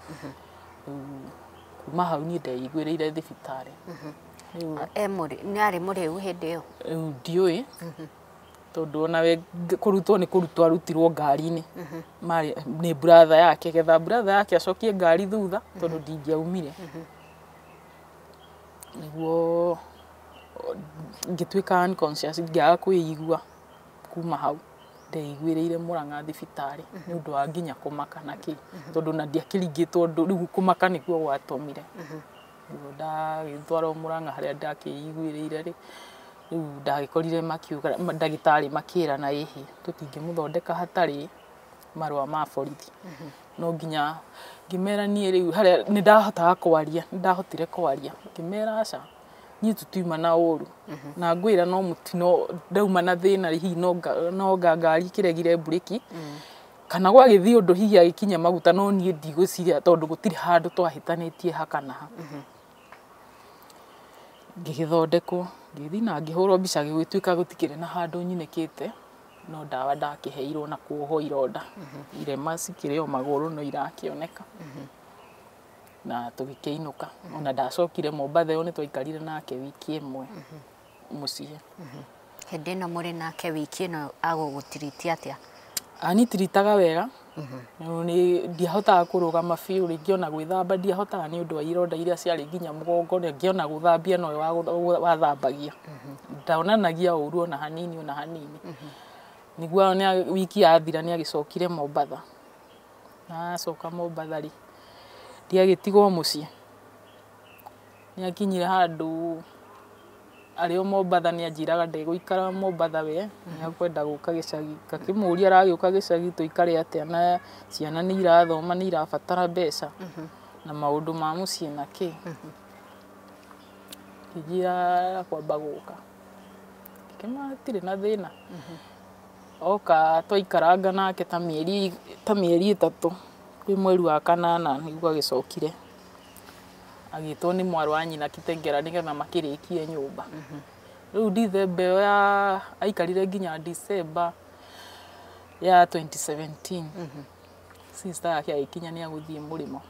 Kuma hau niĩ ndeiguĩrĩire thibitarĩ. Nĩ arĩ mũrĩu hĩndĩ ĩyo? Rĩu ndiũĩ tondu onawe kurutwo ni kurutwo arutirwo ngari-ini ni brother yake getha brother yake acokie ngari thutha tondu ndingiaumire niguo ngituika unconscious ngiaga kwĩigua kuma hau ndeiguĩrĩire Murang'a thibitari ni undu wa nginya kumaka naki tondu na ndiakĩringĩtwo riu kumaka nikuo gwatũmire niguo ndagĩtwarwo Murang'a haria ndakĩiguĩrĩire riu ndagĩkorire makiuga ndagĩtarĩ makĩrana ĩhĩ tũtingĩmũthondeka hatarĩ marũa ma borithi no nginya ngĩmera niĩ riu haria nĩ ndahotaga kwaria nĩ ndahotire kwaria ngĩmera aca niĩ tũtiuma na ũru na ngwĩra no mũtino ndauma na thĩna hihi no ngari kĩregire burĩki kana gwagĩthiĩ ũndũ hihi agĩkinya maguta no niĩ ndigũciria tondu gũtirĩ handũ twahĩtanĩtie ha kana ha ngĩgĩthondekwo ngĩthiĩ na ngĩhũrwo mbica gĩgĩtuĩka gũtikĩrĩ na handũ nyinĩkĩte no ndawa ndakĩheirwo na kuohwo ironda irema cikĩrĩ o magũrũ no irakĩoneka na tũgĩkĩinũka ona ndacokire Mombatha ĩyo nĩ twaikarire nake wiki ĩmwe mũciĩ hĩndĩ ĩno mũrĩ nake wiki ĩno agũgũtiritia atĩa anitiritaga wega ni ndiahotaga kũrũgama biũ rĩngĩ ona gwĩthamba ndiahotaga nĩ ũndũ wa ironda iria ciarĩ nginya mũgongo rĩngĩ ona gũthambia no wathambagia ndaonanagia ũru ona hanini niguo wiki yathira nĩ agĩcokire Mombatha na acoka Mombatha rĩ ndiagĩtigwo mũciĩ nĩ akinyire handũ arĩ o Mombatha nĩ anjiraga ndegũikara Mombatha we nĩ akwenda gũka gĩcagi ngakĩmũria aragĩũka gĩcagi tũikare atĩa na ciana nĩ irathoma nĩ irabatara mbeca na maũndũ ma mũciĩ na kĩ ngĩgira kwamba gũka kĩmatirĩ na thĩna oka twaikaranga nake ta mĩeri 3 kwĩ mweri wa 8 nĩguo agĩcokire agĩtwo nĩ mwarĩ wa nyina Kitengera nĩgetha makĩrĩkie nyũmba rĩu Dithemba ya aikarire nginya December ya 2017 sister yake agĩkinya nĩ agũthiĩ mũrĩmo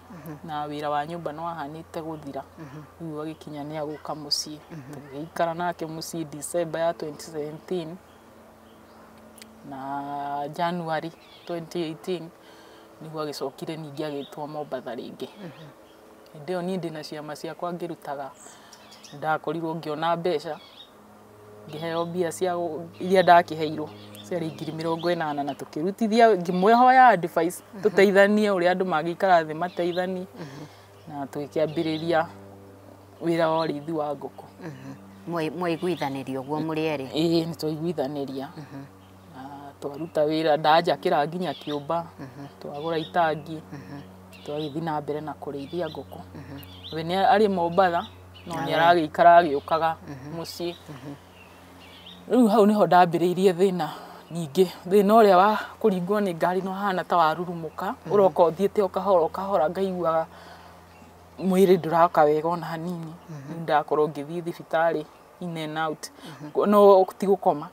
na wĩra wa nyũmba no ahanĩte gũthira rĩu agĩkinya nĩ agũka mũciĩ tũgĩikara nake mũciĩ December ya 2017 na January 2018 nĩguo agĩcokire ningĩ agĩtwo Mombatha rĩngĩ hĩndĩ ĩyo niĩ ndĩna ciama ciakwa ngĩrutaga ndakorirwo ngĩona mbeca ngĩheo mbia cia iria ndakĩheirwo ciarĩ 80,000 na tũkĩrutithia ngĩmwehoya advice tũteithanie ũrĩa andũ magĩikara thĩ mateithanie na tũkĩambĩrĩria wĩra wa ũrĩithi wa ngũkũ mwaiguithanĩrio guo mũrĩ erĩ nĩ twaiguithanĩria twaruta wĩra ndanjakĩra nginya kĩũmba twagũra itangi twagĩthiĩ na mbere na kũrĩithia ngũkũ we nĩ arĩ Mombatha no nĩ aragĩikara agĩũkaga mũciĩ rĩu hau nĩho ndambĩrĩirie thĩna nyingĩ thĩna ũrĩa wa kũringwo nĩ ngari no hana ta warurumũka ũroka ũthiĩte o kahora ngaiguaga mwĩrĩ ndũraka wega ona hanini ndakorwo ngĩthiĩ thibitarĩ in and out no ti gũkoma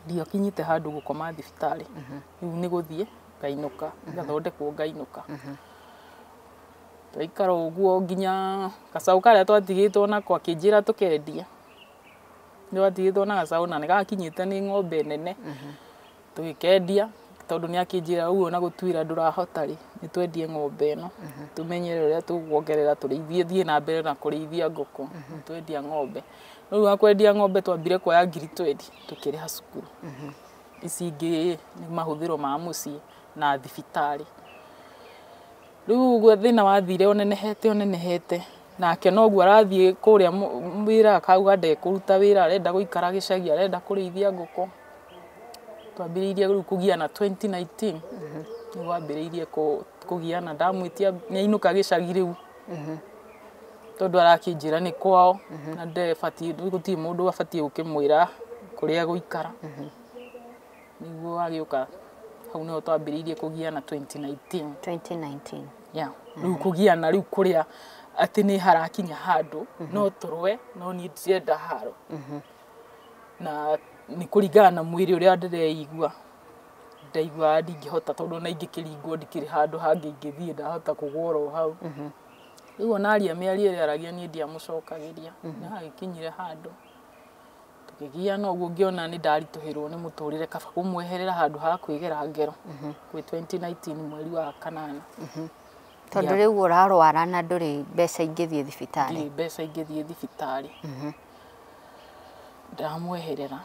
ndiakinyĩte handũ gũkoma thibitarĩ rĩu nĩ gũthiĩ ngainũka ngathondekwo ngainũka twaikara ũguo nginya gacaũ karĩa twatigĩtwo nako akĩnjĩra tũkendia nĩ twatigĩtwo na gacaũ na nĩgakinyĩte nĩ ng'ombe nene tũgĩkendia tondũ nĩ akĩnjĩra ũguo na gũtuĩra ndũrahota rĩ nĩ twendie ng'ombe ĩno tũmenyere ũrĩa tũkuongerera tũrĩithie thiĩ na mbere na kũrĩithia ngũkũ twendia ng'ombe rĩu wa kwendia ng'ombe twambire kuoya 20 tũkĩrĩha cukuru ici ingĩ nĩ mahũthĩro ma mũciĩ na thibitarĩ rĩu thĩna wathire onenehete nake noguo arathiĩ kũrĩa wĩra akauga ndekũruta wĩra arenda gũikara gĩcagi arenda kũrĩithia ngũkũ twambĩrĩirie rĩu kũgiana 2019 nĩ wambĩrĩirie kũgiana ndamwĩtia nĩ ainũka gĩcagi rĩu tondũ arakĩnjĩra nĩ kwao na ndebatiĩ gũtirĩ mũndũ abatiĩ gũkĩmwĩra kũrĩa gũikara nĩguo agĩũka hau nĩho twambĩrĩirie kũgiana 2019 rĩu kũgiana rĩu kũrĩa atĩ nĩ harakinya handũ no tũrwe no niĩ ndirenda haro na nĩ kũringana na mwĩrĩ ũrĩa ndĩreigua ndaigua ndingĩhota tondũ ona ingĩkĩringwo ndikĩrĩ handũ hangĩ ingĩthiĩ ndahota kũgwora hau rĩu ona aria mĩario ĩrĩa aragia niĩ ndiamũcokagĩria nĩ hagĩkinyire handũ tukigia no guo ngiona ni ndarituhirwo ni muturire kaba kumweherera handu ha kwigera ngero kwi 2019 mweri wa kanana tondu riu urarwara na nduri mbeca ingithie thibitari ndi mbeca ingithie thibitari ndamweherera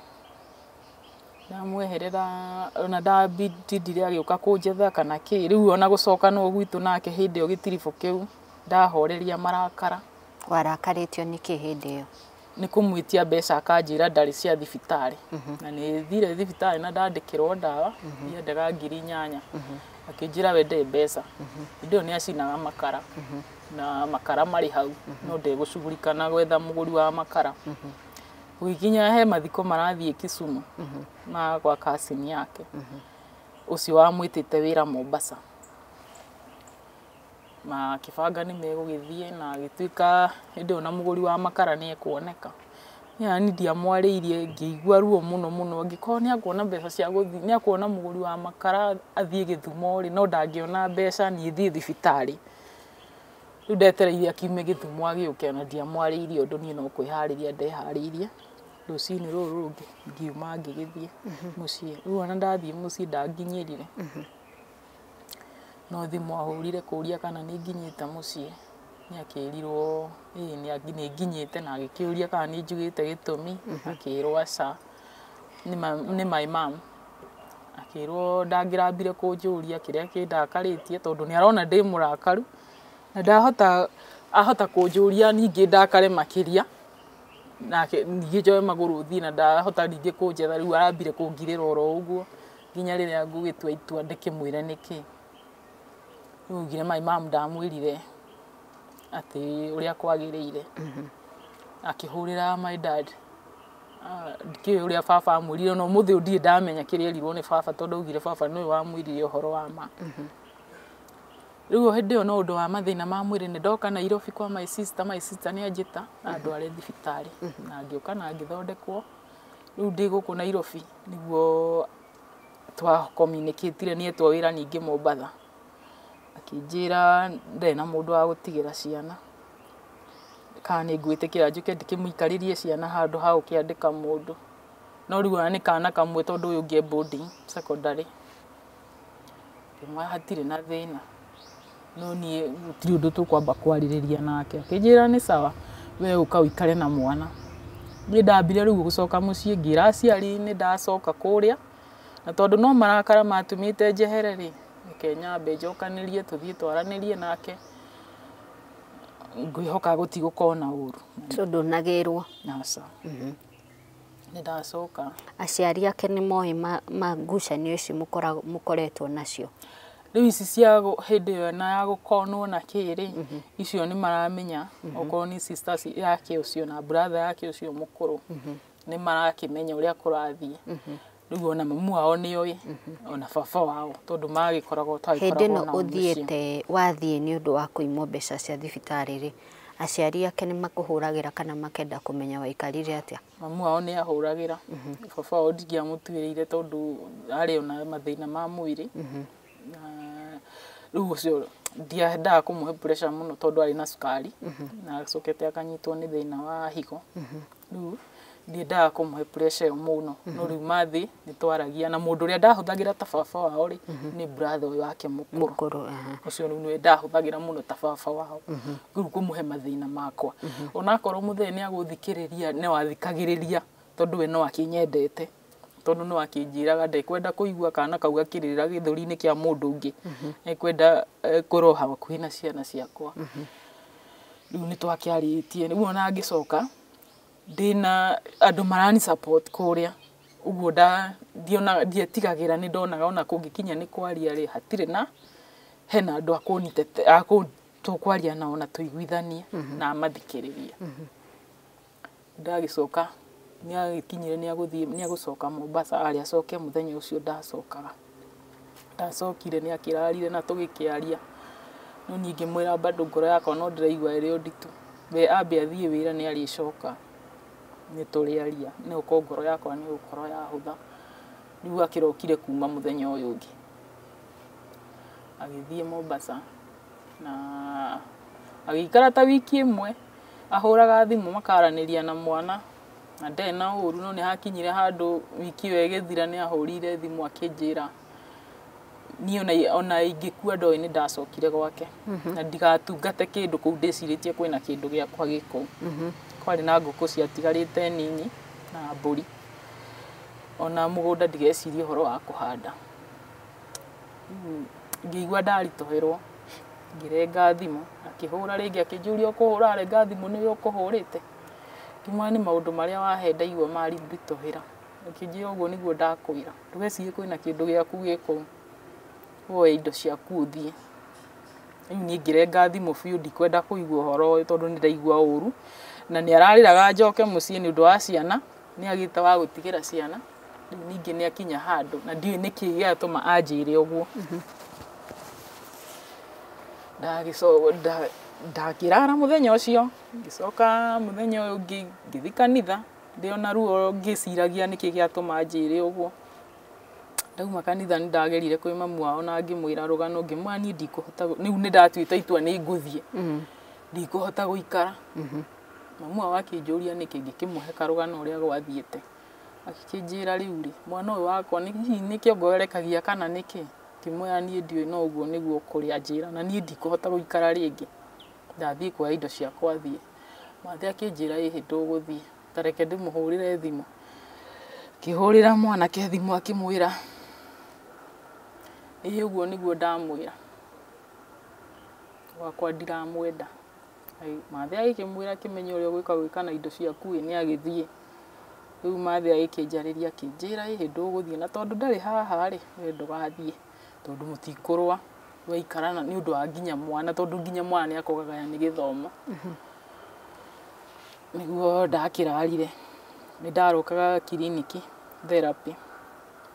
ona ndabindire agioka kunjetha kana ki riu ona gucoka no gwitu nake hindi o gitirifo kiu ndahoreria marakara warakaritio niki hindi iyo ni kumwitia mbeca akanjira ndari cia thibitari na ni thire thibitari na ndandikirwo ndawa yendaga 8,000 akinjira wende mbeca ndio ni acinaga makara na makara mari hau no ndegucugurikana gwetha muguri wa makara wikinya he mathiko marathie Kisumu na kwa kasini yake ucio wamwitite wira Mombasa ma kibanga ni megugithie na gituika ndio na muguri wa makara ni ekuoneka yani ndiamwariirie ngigua ruo muno ngikona ni akuona mbeca cia guthii ni akuona muguri wa makara athie Githumo ri no ndangiona mbeca ni thie thibitari riu ndetereire akiume Githumo agiuke na ndiamwariirie undu ni no kwihariria ndehariirie rucini ruru rungi ngiuma ngigithie mucii riu ona ndathie mucii ndanginyirire no thimu ahurire kuria kana ni nginyite mucii ni akirirwo ni nginyite na agikiuria kana ni njugite gitumi akirwo aca ni my mom akirwo ndangirambire kunjuria kiria kindakaritie tondu ni arona ndi murakaru na ahota kunjuria ningi ndakare makiria nake ningi njoe maguru thi na ndahota ningi kunjetha riu arambire kungirira oro uguo nginya riria ngugitua itua ndikimwire niki ugire my mom ndamwirire ati uria kwagiriire akihurira my dad ndiki uria baba amwirire no muthi ndie ndamenya kiria erirwo ni baba tondu ugire baba ni wamwirire uhoro wa ma riu hindi yo no undu wa mathina ma mwiri ni ndoka Nairobi kwa my sister ni anjita andu ari thibitari na ngioka na ngithondekwo riu ndi guku Nairobi niguo twa communicate ni etwo wira ningi Mombasa akinjira ndena mundu wa gutigira ciana kana ni ngwitikira njuke ndikimwikaririe ciana handu ha ukiandika mundu no riu ni kana kamwe tondu uyu ngie boarding secondary kimwa hatire na thina no ni gutiri undu tukwamba kwaririria nake akinjira ni sawa we ukawikare na mwana ni ndambire riu gucoka mucii ngira aciari ni ndacoka kuria na tondu no marakara matumite njehere ri Kenya mbejokanirie tuthie twaranirie nake ngwihoka gutigukona uru tondu nagirwo nasa ni ndacoka aciari ake ni moi mangucanio ici mukoretwo nacio riu ici cia hindi yo na ya gukonwo na kiri icio ni maramenya okorwo ni sisters yake ucio na brother yake ucio mukuru ni marakimenya uria kurathie riu ona mamu wao ni oi ona baba wao tondu magikoragwo hindi no uthiete wathie ni undu wa kuimwo mbeca cia thibitari ri aciari ake ni makuhuragira kana makenda kumenya waikarire atia mamu wao ni ahuragira baba wao ndingiamutwirire tondu ari ona mathina ma mwiri riu ucio ndiendaga kumuhe pressure muno tondu ari na sukari na acokete akanyitwo ni thina wa higo riu ndiendaga kumuhe pressure muno no riu mathi nitwaragia na mundu uria ndahuthagira ta baba wao ri ni brother uyu wake mukuru ucio riu ni ndahuthagira muno ta baba wao riu kumuhe mathina makwa onakorwo muthee ni aguthikiriria ni wathikagiriria tondu we no akinyendete tondu no akinjiraga ndekwenda kuigua kana kau akirira githuri-ini kia mundu ungi ekwenda kuroha kwina ciana ciakwa riu ni twakiaritie riu ona ngicoka ndina andu marani support kuria uguo ndiona ndietigagira ni ndonaga ona kungikinya ni kwaria ri hatire na hena andu akunitete tukwaria nao na tuiguithanie na mathikiririe ndagicoka ni agikinyire ni aguthie ni agucoka Mombasa ari acoke muthenya ucio ndacokaga ndacokire ni akirarire na tugikiaria no ningi mwira bado ngoro yakwa no ndiraigua iri unditu we ambe athie wira ni ari coka ni turiaria ni uko ngoro yakwa ni ukoro ya hutha riu akirokire kuma muthenya uyu ungi agithie Mombasa na agikara ta wiki imwe ahuraga thimu makaraniria na mwana na ndena ũru no nĩ hakinyire handũ wiki wegethira nĩ ahũrire thimũ akĩnjĩra niĩ ona ingĩkua ndoĩ nĩ ndacokire gwake na ndigatungate kĩndũ kũu ndĩcirĩtie kwĩna kĩndũ gĩakwa gĩkũ kwarĩ na ngũkũ ciatigarĩte nini na mbũri ona mũgũnda ndigeciria ũhoro wa kũhanda ngĩigua ndaritũhĩrwo ngĩrenga thimũ akĩhũra rĩngĩ akĩnjũria ũkũhũra renga thimũ nĩwe ũkũhũrĩte ngĩmwĩra nĩ maũndũ marĩa wahe ndaigua maritũhĩra akĩnjĩra ũguo nĩguo ndakwĩra ndũgecirie kwĩna kĩndũ gĩaku gĩkũ woe indo ciaku ũthiĩ rĩu niĩ ngĩrenga thimũ biũ ndikwenda kũigua ũhoro ũyũ tondũ nĩ ndaigua ũru na nĩ ararĩraga njoke mũciĩ nĩ ũndũ wa ciana nĩ agĩte wa gũtigĩra ciana rĩu ningĩ nĩ akinya handũ na ndiũĩ nĩkĩ gĩatũma anjĩre ũguo ndakĩrara mũthenya ũcio ngĩcoka mũthenya ũyũ ũngĩ ngĩthiĩ kanitha ndĩ ona ruo ngĩciragia nĩkĩ gĩatũma anjĩre ũguo ndauma kanitha nĩ ndagerire kwĩ mamu wao na ngĩmwĩra rũgano ngĩmwĩra niĩ ndikũhota rĩu nĩ ndatuĩte itua nĩ ngũthiĩ ndikũhota gũikara mamu wao akĩnjũria nĩkĩ ngĩkĩmũhe karũgano ũrĩa gwathiĩte akĩnjĩra rĩu rĩ mwana ũyũ wakwa nĩ kĩongererekagia kana nĩkĩ ngĩmwĩra niĩ ndiũĩ no ũguo nĩguo kũrĩ anjĩra na niĩ ndikũhota gũikara rĩngĩ ndathiĩ kuoya indo ciakwa thiĩ mathe akĩnjĩra ĩhĩ ndũgũthiĩ tareke ndĩmũhũrĩre thimũ kĩhũrĩra mwanake thimũ akĩmwĩra ĩhĩ ũguo nĩguo ndamwĩra wakwa ndiramwenda mathe agĩkĩmwĩra akĩmenya ũrĩa gwĩka na indo ciaku nĩ agĩthiĩ rĩu mathe agĩkĩnjarĩria akĩnjĩra ĩhĩ ndũgũthiĩ na tondũ ndarĩ haha rĩ we ndũgathiĩ tondũ mũtikũrũa waikarana nĩ ũndũ wa nginya mwana tondũ nginya mwana nĩ akũgagaya nĩ gĩthomo nĩguo ndakĩrarire nĩ ndarokaga kiriniki therapy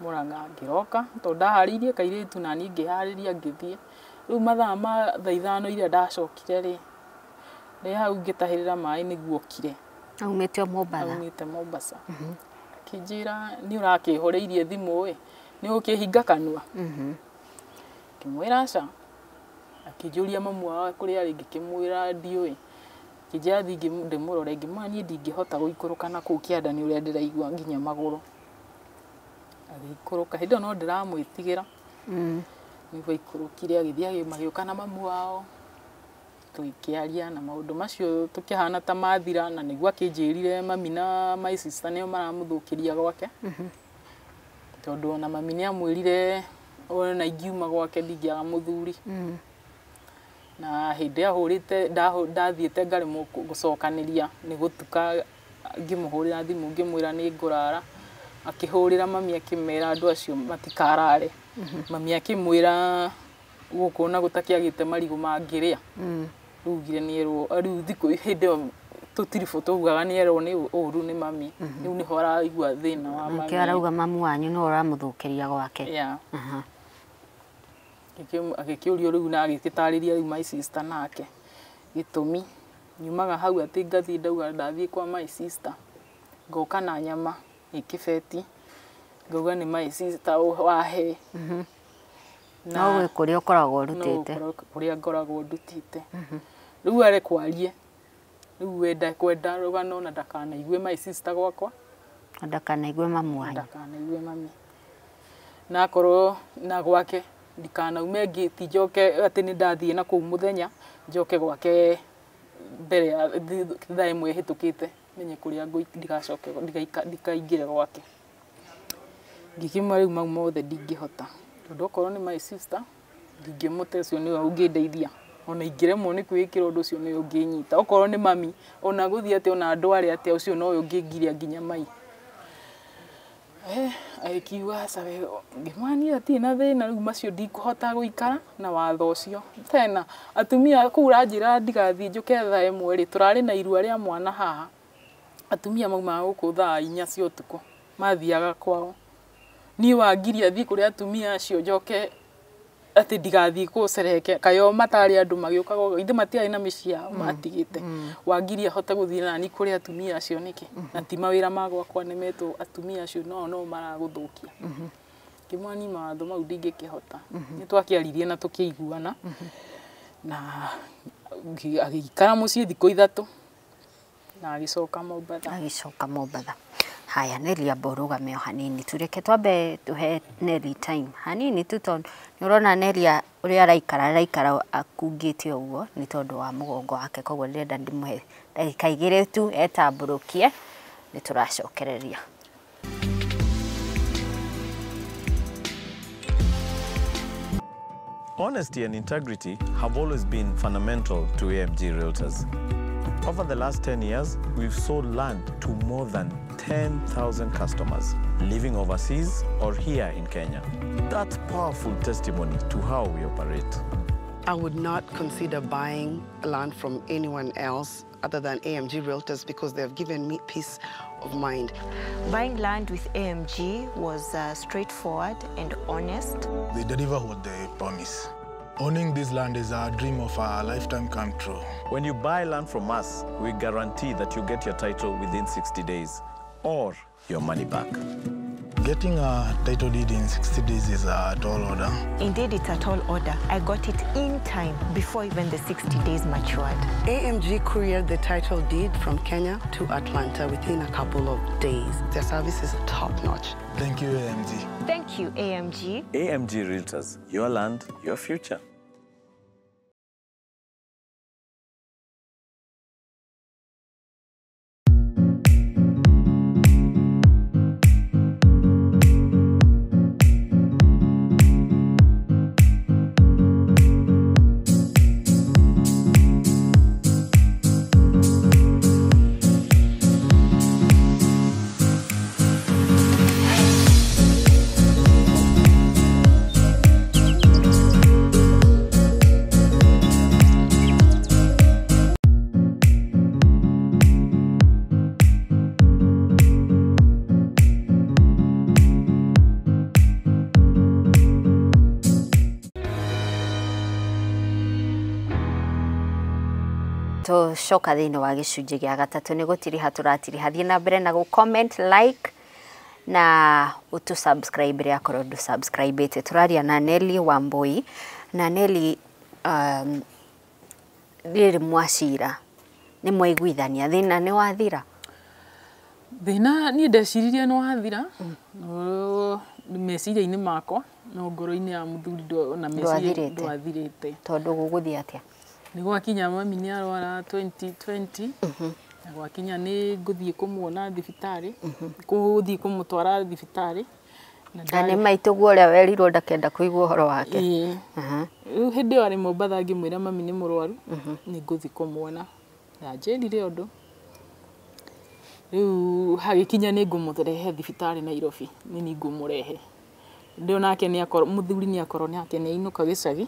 Mũrang'a ngĩroka tondũ ndaharĩirie kairĩtu na niĩ ngĩharĩria ngĩthiĩ rĩu mathaa ma thaa ithano iria ndacokire rĩ ndĩ hau ngĩtahĩrĩra maĩ nĩguo okire aumĩte Mombasa aumĩte Mombasa akĩnjĩra nĩ ũrakĩhũrĩirie thimũ ĩ nĩ ũkĩhinga kanua ngĩmwĩra aca akĩnjũria mamu wao kũrĩa arĩ ngĩkĩmwĩra ndiũĩ akĩnjĩra thiĩ ndĩmũrore ngĩmwĩra niĩ ndingĩhota gũikũrũka na kũu kĩanda nĩ ũrĩa ndĩraigua nginya magũrũ agĩikũrũka hĩndĩ ĩyo no ndĩramwĩtigĩra nĩguo aikũrũkire agĩthiĩ magĩũka na mamu wao tũkĩaria na maũndũ macio tũkĩhana ta mathira na nĩguo akĩnjĩrire mami na my sister nĩo maramũthũkĩria gwake tondũ ona mami nĩ amwĩrire ona ingiuma gwake ndingĩaga mũthuri na hĩndĩ ahũrĩte ndathiĩte ngaremwo gũcokanĩria nĩ gũtuka ngĩmũhũrĩra thimũ ngĩmwĩra nĩ ngũrara akĩhũrĩra mami akĩmera andũ acio matikarare mami akĩmwĩra gũkũ na gũtakĩagĩte marigũ mangĩrĩa rugire nĩ erwo rĩu thikũ hĩndĩ ĩyo tũtiribũ tũugaga nĩ erwo nĩ ũru nĩ mami rĩu nĩho araigua thĩna wa mami kĩ arauga mamu wanyu no ũramũthũkĩria gwake agĩkĩũrio rĩu na agĩgĩtarĩria rĩu my sister nake gĩtũmi nyumaga hau atĩ ngathiĩ ndauga ndathiĩ kwa my sister ngoka na nyama ikibeti ngauga nĩ my sister wahe no we kũrĩa ũkoragwo ndutĩte kũrĩa ngoragwo ndutĩte rĩu are kwarie rĩu wenda kwenda rũgano na ndakanaigue my sister gwakwa ndakanaigwe mamu wanyu ndakanaigwe mami na korwo na gwake ndikanaume ngĩti njoke atĩ nĩ ndathiĩ na kũu mũthenya njoke gwake mbere ya thaa ĩmwe hĩtũkĩte menye kũrĩa ndigacoke ndikaingĩre gwake ngĩkĩmwa rĩu mau mothe ndingĩhota tondũ okorwo nĩ my sister ndingĩmũte ũcio nĩwe ũngĩndeithia ona ingĩremwo nĩ kwĩĩkĩra ũndũ ũcio nĩwe ũngĩnyita okorwo nĩ mami ona gũthiĩ atĩ ona andũ arĩa atĩa ũcio no ũngĩngiria nginya mai agĩkiuga sawe ngĩmwania atirĩ na thĩna rĩu macio ndikũhota gũikara na watho ũcio tena atumia kũu ranjĩra ndigathiĩ njũke thaa ĩmwe rĩ tũrarĩ na irua rĩa mwana haha atumia maumaga gũkũ thaa 4 cia ũtukũ mathiaga kwao niĩ wangiria thiĩ kũrĩ atumia acio njoke atĩ ndigathiĩ kũcereheke kayo matarĩ andũ magĩũkaga ithe matiarĩ na mĩciĩ yao matigĩte wangiria hote gũthiĩ nani kũrĩ atumia acio nĩkĩ na ti mawĩra ma gwakwa nĩmetwo atumia acio no maragũthũkia kĩmwani mawatho mau ndingĩkĩhota nĩ twakĩaririe na tũkĩiguana na agĩikara mũciĩ thikũ 3 na agicoka Mombatha. Haya, Nelly aborugame hanini tureke twambe tuhe Nelly time hanini tu tondu ni urona Nelly uri araikara akungite uguo ni tondu wa mugongo wake, koguo ndenda ndimuhe ndagika igiri tu etamburukie ni turacokereria. Honesty and integrity have always been fundamental to AMG Realtors. Over the last 10 years, we've sold land to more than 10,000 customers living overseas or here in Kenya. That's powerful testimony to how we operate. I would not consider buying land from anyone else other than AMG Realtors because they've given me peace of mind. Buying land with AMG was straightforward and honest. They deliver what they promise. Owning this land is a dream of a lifetime come true. When you buy land from us, we guarantee that you get your title within 60 days or your money back. Getting a title deed in 60 days is a tall order. Indeed, it's a tall order. I got it in time before even the 60 days matured. AMG couriered the title deed from Kenya to Atlanta within a couple of days. Their service is top-notch. Thank you, AMG. Thank you, AMG. AMG Realtors, your land, your future. Coka thini wa gicunji gia gatatu ni gutiriha turatiriha thie na mbere na gu comment, like na utu subscribe ria korwo ndu subscribe ite. Turaria na Nelly Wambui na Nelly riri mwacira ni mwaiguithania thina ni wathira? Thina ni ndeciririe no wathira meciria-ini makwa no ngoro-ini ya muthuri na meciria ndwathirite tondu guguthia atia ni gwakinya mami ni arwara 2020 na gwakinya ni nguthie kumuona thibitari kuthie kumutwara thibitari na ni maitugu uria werirwo ndakenda kuigua horo wake hindi ari Mombatha ngimwira mami ni murwaru ni nguthie kumuona na njerire undu riu hagikinya ni ngumurehe thibitari Nairobi ni ngumurehe ndio nake ni akoro muthuri ni akoro ni ake ni inuka gicagi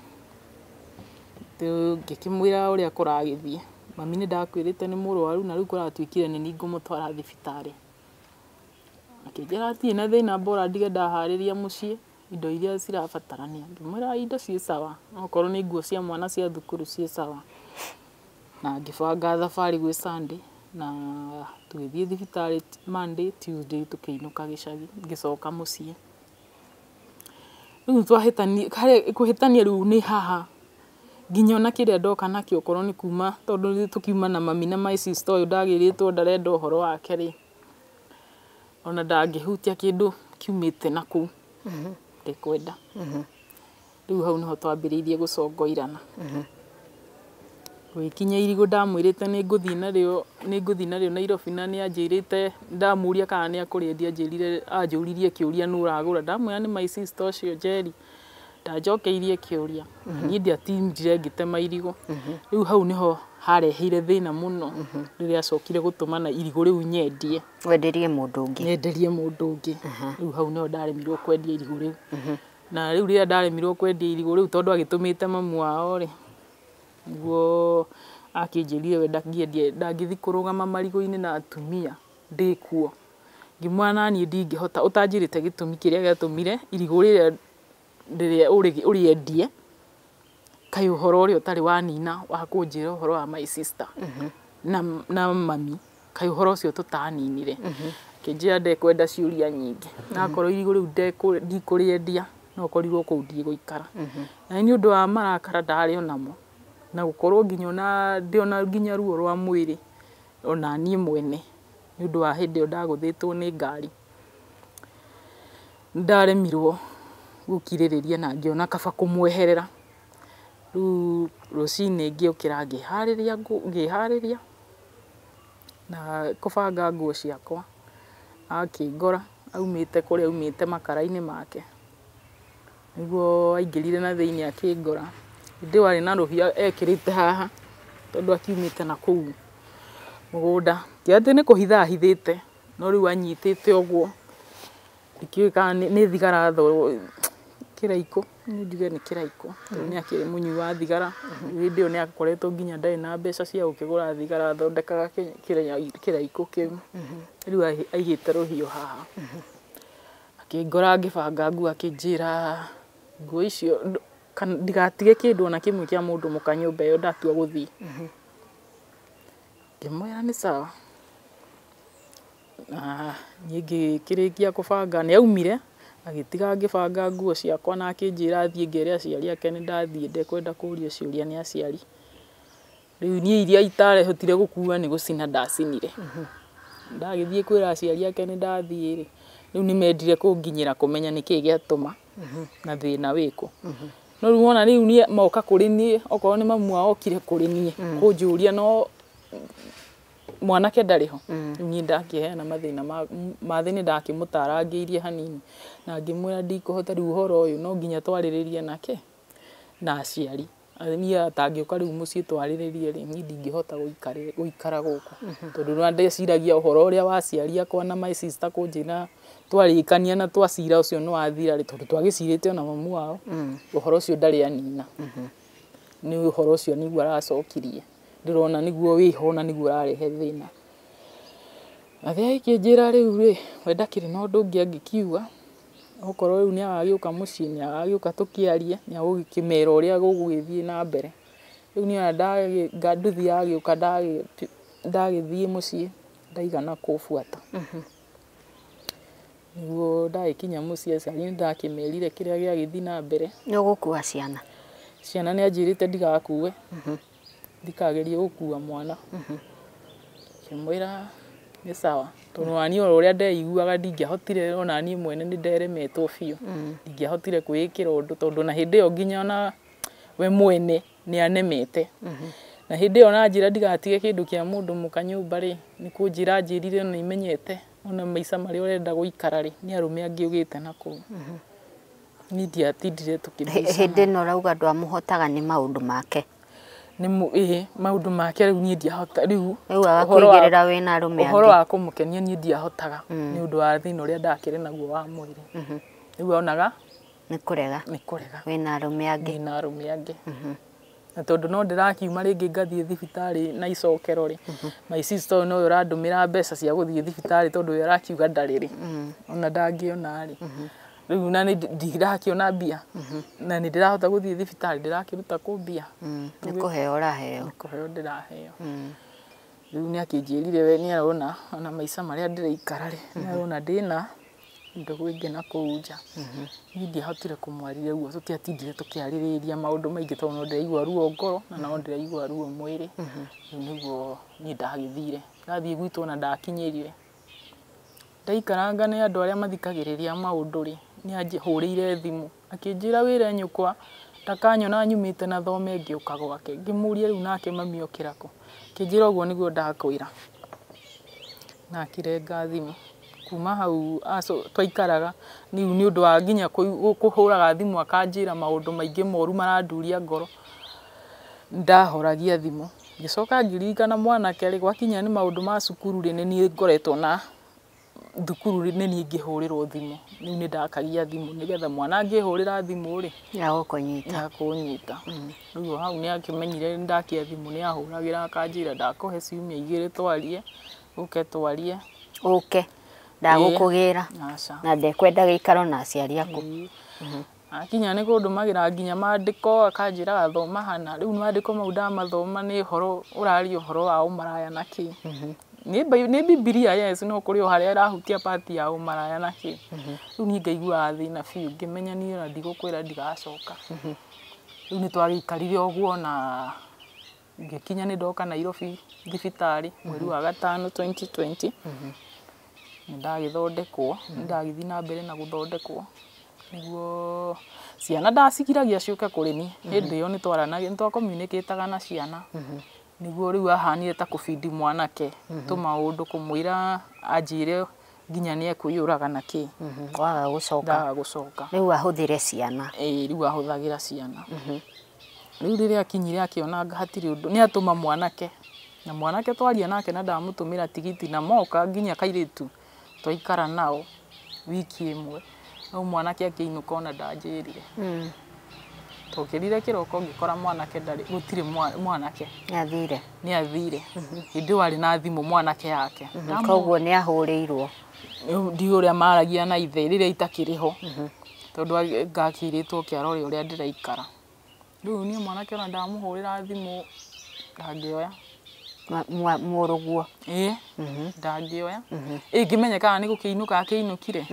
ngikimwira uria kuragithie mami ni ndakwirite ni murwaru na riu kuratwikire ni ngumutwara thibitari akijera ati na thina bora ndige ndahariria mucii indo iria cirabatarania ngimwira indo cie sawa okorwo ni nguo cia mwana cia thukuru cie sawa na ngibanga thabari gwi Sunday na tugithie thibitari Monday Tuesday tukiinuka gicagi ngicoka mucii riu twahitani kuhitania riu ni haha nginyona kiria ndoka nakio korwo ni kuma tondu tukiuma na mami na my sister uyu ndagiritwo ndarenda uhoro wake ri ona ndangihutia kindu kiumite naku ndikwenda riu hau niho twambiriirie gucongoirana gwikinya irigo ndamwirite ni nguthii nario Nairobi na ni anjirite ndamuria kana ni akuriendia anjuririe kiuria nu uragura ndamwira ni my sister ucio Jerry ndajokeirie kiuria ni ndiatimire ngitema irigo riu hau niho hareheire thina muno riria acokire gutumana irigo riu nyendie wenderie mundu ungi riu hau niho ndaremirwo kwendia irigo riu na riu riria ndaremirwo kwendia irigo riu tondu agitumite mamu wao ri guo akinjirire we ndangithi kurugama marigo-ini na atumia ndikuo ngimwana ni ndingihota utanjirite gitumi kiria giatumire irigo riria uriendie kai uhoro uria utari wanina wa kunjira uhoro wa my sister na mami kai uhoro ucio tutaninire kinjira ndekwenda ciuria nyingi na korwo irigo riu ndikuriendia no korirwo kuu ndigũikara na ni undu wa marakara ndari onamo na gukorwo nginya ndiona nginya ruo rwa mwiri ona niĩ mwene nĩ ũndũ wa hĩndĩ ĩyo ndagũthĩtwo nĩ ngari ndaremirwo gũkirĩrĩria na ngĩona kaba kũmweherera. Rĩu rũcinĩ ngĩũkĩra ngĩharĩria na kũbanga nguo ciakwa, akĩngora aumĩte kũrĩa aumĩte makara-inĩ make, nĩguo aingĩrire na thĩinĩ akĩngora. Hĩndĩ ĩyo arĩ na rũhiũ ekĩrĩte haha tondũ akiumĩte na kũu mũgũnda, ti atĩ nĩ kũhitha ahithĩte, no rĩu anyitĩte ũguo, ndikiũĩ kana nĩ thigara kĩraiko, nĩ njuge nĩ kĩraiko, tondũ nĩ akĩrĩ mũnyui wa thigara. Hĩndĩ ĩyo nĩ akoretwo nginya ndarĩ na mbeca cia gũkĩgũra thigara, athondekaga kĩraiko kĩu. Rĩu aigĩte rũhiũ haha akĩngora ngĩbanga nguo, akĩnjĩra nguo icio ndigatige kĩndũ ona kĩmwe kĩa mũndũ mũka nyũmba ĩyo ndatua gũthiĩ. Ngĩmwĩra nĩ sawa, na niĩ ngĩkĩrĩkia kũbanga nĩ aumire agĩtiga ngĩbanga nguo ciakwa na akĩnjĩra thiĩ ngere aciari ake nĩ ndathiĩ ndekwenda kũũrio ciũria nĩ aciari. Rĩu niĩ iria itarehotire gũkua nĩ gũcina ndacinire. Ndagĩthiĩ kwĩra aciari ake nĩ ndathiĩ rĩ, rĩu nĩ mendire kũnginyĩra kũmenya nĩkĩĩ gĩatũma na thĩna wĩkũ. No rĩu wona rĩu niĩ moka kũrĩ niĩ, okorwo nĩ mamu wao okire kũrĩ niĩ kũnjũria no mwanake ndarĩ ho, rĩu niĩ ndakĩheana mathĩna nĩ ndakĩmũtarangĩirie hanini na ngĩmwĩra ndikũhota rĩu ũhoro ũyũ no nginya twarĩrĩrie nake na aciari. Niĩ atangĩũka rĩu mũciĩ twarĩrĩrie rĩ, niĩ ndingĩhota gũikara gũkũ, tondũ nĩ ndeciragia ũhoro ũrĩa wa aciari akwa na my sister kũnjĩra twarĩkania na twacira ũcio nĩ wathira rĩ, tondũ twagĩcirĩte ona mamu wao, ũhoro ũcio ndarĩ anina, nĩ ũhoro ũcio nĩguo aracokirie, ndĩrona nĩguo wĩho na nĩguo ũrarehe thĩna. Athiĩ akĩnjĩra rĩu rĩ, we ndakĩrĩ na ũndũ ũngĩ angĩkiuga, okorwo rĩu nĩ agagĩũka mũciĩ nĩ agagĩũka tũkĩarie, nĩ agũkĩmera ũrĩa gũgũgĩthiĩ na mbere. Rĩu niĩ ona nduthi yagĩũka ndagĩthiĩ mũciĩ ndaigana kũbuata. Nĩguo ndagĩkinya mũciĩ aciari nĩ ndakĩmerire kĩrĩa gĩagĩthiĩ na mbere. Nĩ ũgũkua ciana? Ciana nĩ anjĩrĩte ndigakue, ndikagerie gũkua mwana. Ngĩmwĩra nĩ sawa, tondũ waniĩ o ũrĩa ndeiguaga ndingĩahotire, ona niĩ mwene nĩ nderemetwo biũ, ndingĩahotire kwĩĩkĩra ũndũ, tondũ na hĩndĩ ĩyo nginya ona we mwene nĩ anemete. Na hĩndĩ ĩyo nanjĩra ndigatige kĩndũ kĩa mũndũ mũka nyũmba rĩ, nĩ kũnjĩra anjĩrire na imenyete ona maica marĩa ũrenda gũikara rĩ, nĩ arũme angĩ ũgĩte nakũu. Niĩ ndiatindire tũkĩmaica. Hĩndĩ ĩno ũrauga ndwamũhotaga nĩ maũndũ make? Maũndũ make rĩu niĩ ndiahota, rĩu agakwĩgĩrĩra wĩna arũme angĩ. Ũhoro wa kũmũkenia niĩ ndiahotaga nĩ ũndũ wa thĩna ũrĩa ndakĩrĩ naguo wa mwĩrĩ. Rĩu onaga nĩ kũrega wĩna arũme angĩ. Wĩna arũme angĩ. Na tondũ no ndĩrakiuma rĩngĩ ngathiĩ thibitarĩ na icokero rĩ, my sister no ũrandũmĩra mbeca cia gũthiĩ thibitarĩ tondũ ũrĩa arakiuga ndarĩ rĩ, ona ndangĩona rĩ. Rĩu na ndirakĩona mbia na nĩ ndĩrahota gũthiĩ thibitarĩ, ndĩrakĩruta kũ mbia. Nĩ kũheo ũraheo? Nĩ kũheo ndĩraheo. Rĩu nĩ akĩnjĩrire we nĩ arona ona maica marĩa ndĩraikara rĩ, nĩ arona ndĩna ndũgũ ingĩ na kũu nja. Niĩ ndiahotire kũmwarĩria ũguo, tũtiatindire tũkĩarĩrĩria maũndũ maingĩ tondũ no ndĩraigua ruo ngoro na no ndĩraigua ruo mwĩrĩ. Rĩu nĩguo niĩ ndagĩthire, ndathiĩ gwitũ ona ndakinyĩrire, ndaikaranga nĩ andũ arĩa mathikagĩrĩria maũndũ rĩ, nĩ anjihũrĩire thimũ akĩnjĩra wĩre nyũkwa ndakanyona nyumĩte na thome ngĩũka gwake. Ngĩmũria rĩu nake mami okĩra kũ, akĩnjĩra ũguo nĩguo ndakwĩra, na akĩrenga thimũ. Kuma hau twaikaraga rĩu nĩ ũndũ wa nginya kũhũraga thimũ akanjĩra maũndũ maingĩ moru maranduria ngoro, ndahoragia thimũ. Ngĩcoka ngĩririkana mwanake rĩ, gwakinya nĩ maũndũ ma cukuru rĩ, nĩ niĩ ngoretwo na thukuru nĩ niĩ ngĩhũrĩrwo thimũ. Rĩu nĩ ndakagia thimũ nĩgetha mwana angĩhũrĩra thimũ rĩ, nĩagũkũnyita. Rĩu hau nĩ akĩmenyire ndakia thimũ nĩ ahũragĩra akanjĩra ndakũhe ciumia 2 twarie, ũke twarie. Ndagũkũgĩra na ndekwenda gĩikaro na aciari aku. Akinya nĩ kũndũmagĩra nginya maandĩko akanjĩra thoma hana. Rĩu maandĩko mau ndamathoma nĩ ũhoro ũraria ũhoro wa ũmaraya na kĩ. Nĩ Bibilia yes, no kũrĩ o harĩa ĩrahutia part ya ũmaraya na kĩ. Rĩu niĩ ngaigua thĩna biũ, ngĩmenya niĩ ona ndigũkwĩra ndigacoka. Rĩu nĩ twagĩikarire ũguo na ngikinya ni ndoka Nairobi thibitari mweri wa gatano 2020 ndagithondekwo ndagithi na mbere na guthondekwo niguo ciana ndacigiragia ciuke kuri ni hindi yo ni twaranagia ni twa communicateaga na ciana niguo riu ahanire ta kufidi mwanake tumaundu kumwira ajire nginya ni ekuyuraga na ki waga gucoka riu ahuthire ciana riu ahuthagira ciana riu riria akinyire akiona hatiri undu ni atuma mwanake na mwanake twaria nake na ndamutumira tigiti na moka nginya kairitu twaikara nao wiki imwe no mwanake akiinuka ona ndanjirire tokirire kiroko ngikora mwanake ndari gutire mwanake ni athire hindi wari na thimu mwanake yake koguo ni ahurirwo ndi uria maragia na ithe riria itakiriho tondu ngakiritwo kiarori uria ndiraikara riu ni mwanake ona ndamuhurira thimu ndangioya muruguo ndangioya ngimenyeka ni gukiinuka akiinukire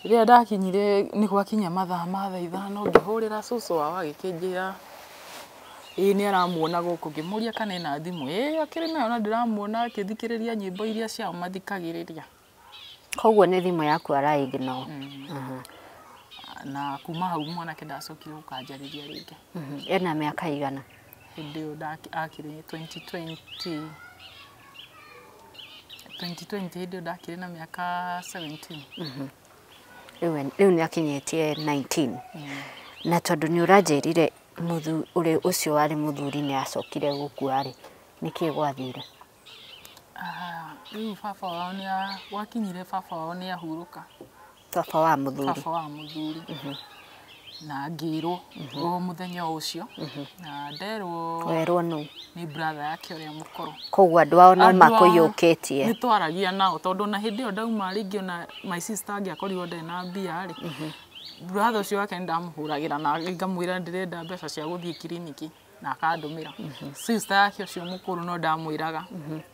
riria ndakinyire ni gwakinya mathaa ma thaa 5 ngihurira cucu wao agikinjira ni aramuona guku ngimuria kana ena thimu akiri nayo na ndiramuona akithikiriria nyimbo iria cia mathikagiriria koguo ni thimu yaku araigno na kuma hau mwanake ndacokire gukanjariria ringi ena miaka igana hindi yo akiri 2020 hindi yo ndakiri na miaka 17 riu ni akinyetie 19 na tondu ni uranjirire uri ucio wari muthuri ni acokire gukuari niki gwathire riu baba wao ni wakinyire baba wao ni ahuruka baba wa muthuri na ngirwo o muthenya ucio na werwo no ni brother yake uria mukoro koguo andu ao no makuyukitie ni twaragia nao tondu na hindi yo ndauma ringi na my sister angiakorirwo ndari na mbia ri brother ucio wake ndamuhuragira na ngamwira ndirenda mbeca cia guthie kiriniki na akandumira sister yake ucio mukuru no ndamwiraga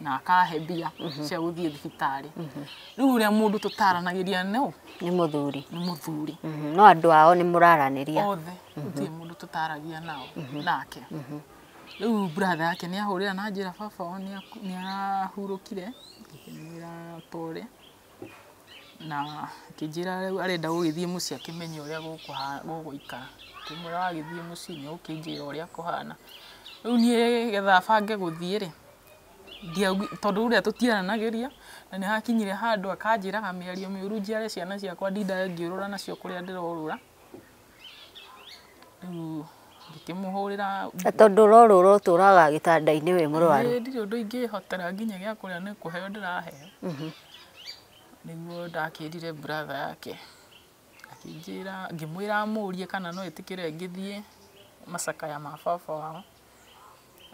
na akahe mbia cia guthie thibitari riu uria mundu tutaranagiria ni muthuri no andu ao ni muraraniria othe utie mundu tutaragia nao nake riu brother yake ni ahurira na njira baba wao ni ahurukire ngimwira tore na kijira riu arenda gugithie muci akimenye uria guguikara kimura wagithie muci ni ukinjira uria kuhana riu nie getha bange guthie ri tondu uria tutiaranagiria na ni hakinyire handu akanjiraga miario miuru njiare ciana ciakwa ndinda ngiurura nacio kuria ndirorura riu ndikimuhurira tondu roruro turaga gitanda-ini we murwaru ndiri undu ingihotera nginya gia kuria ni kuheo ndiraheo niguo ndakirire brother yake akinjira ngimwira amurie kana no etikire ngithie macakaya ma baba wao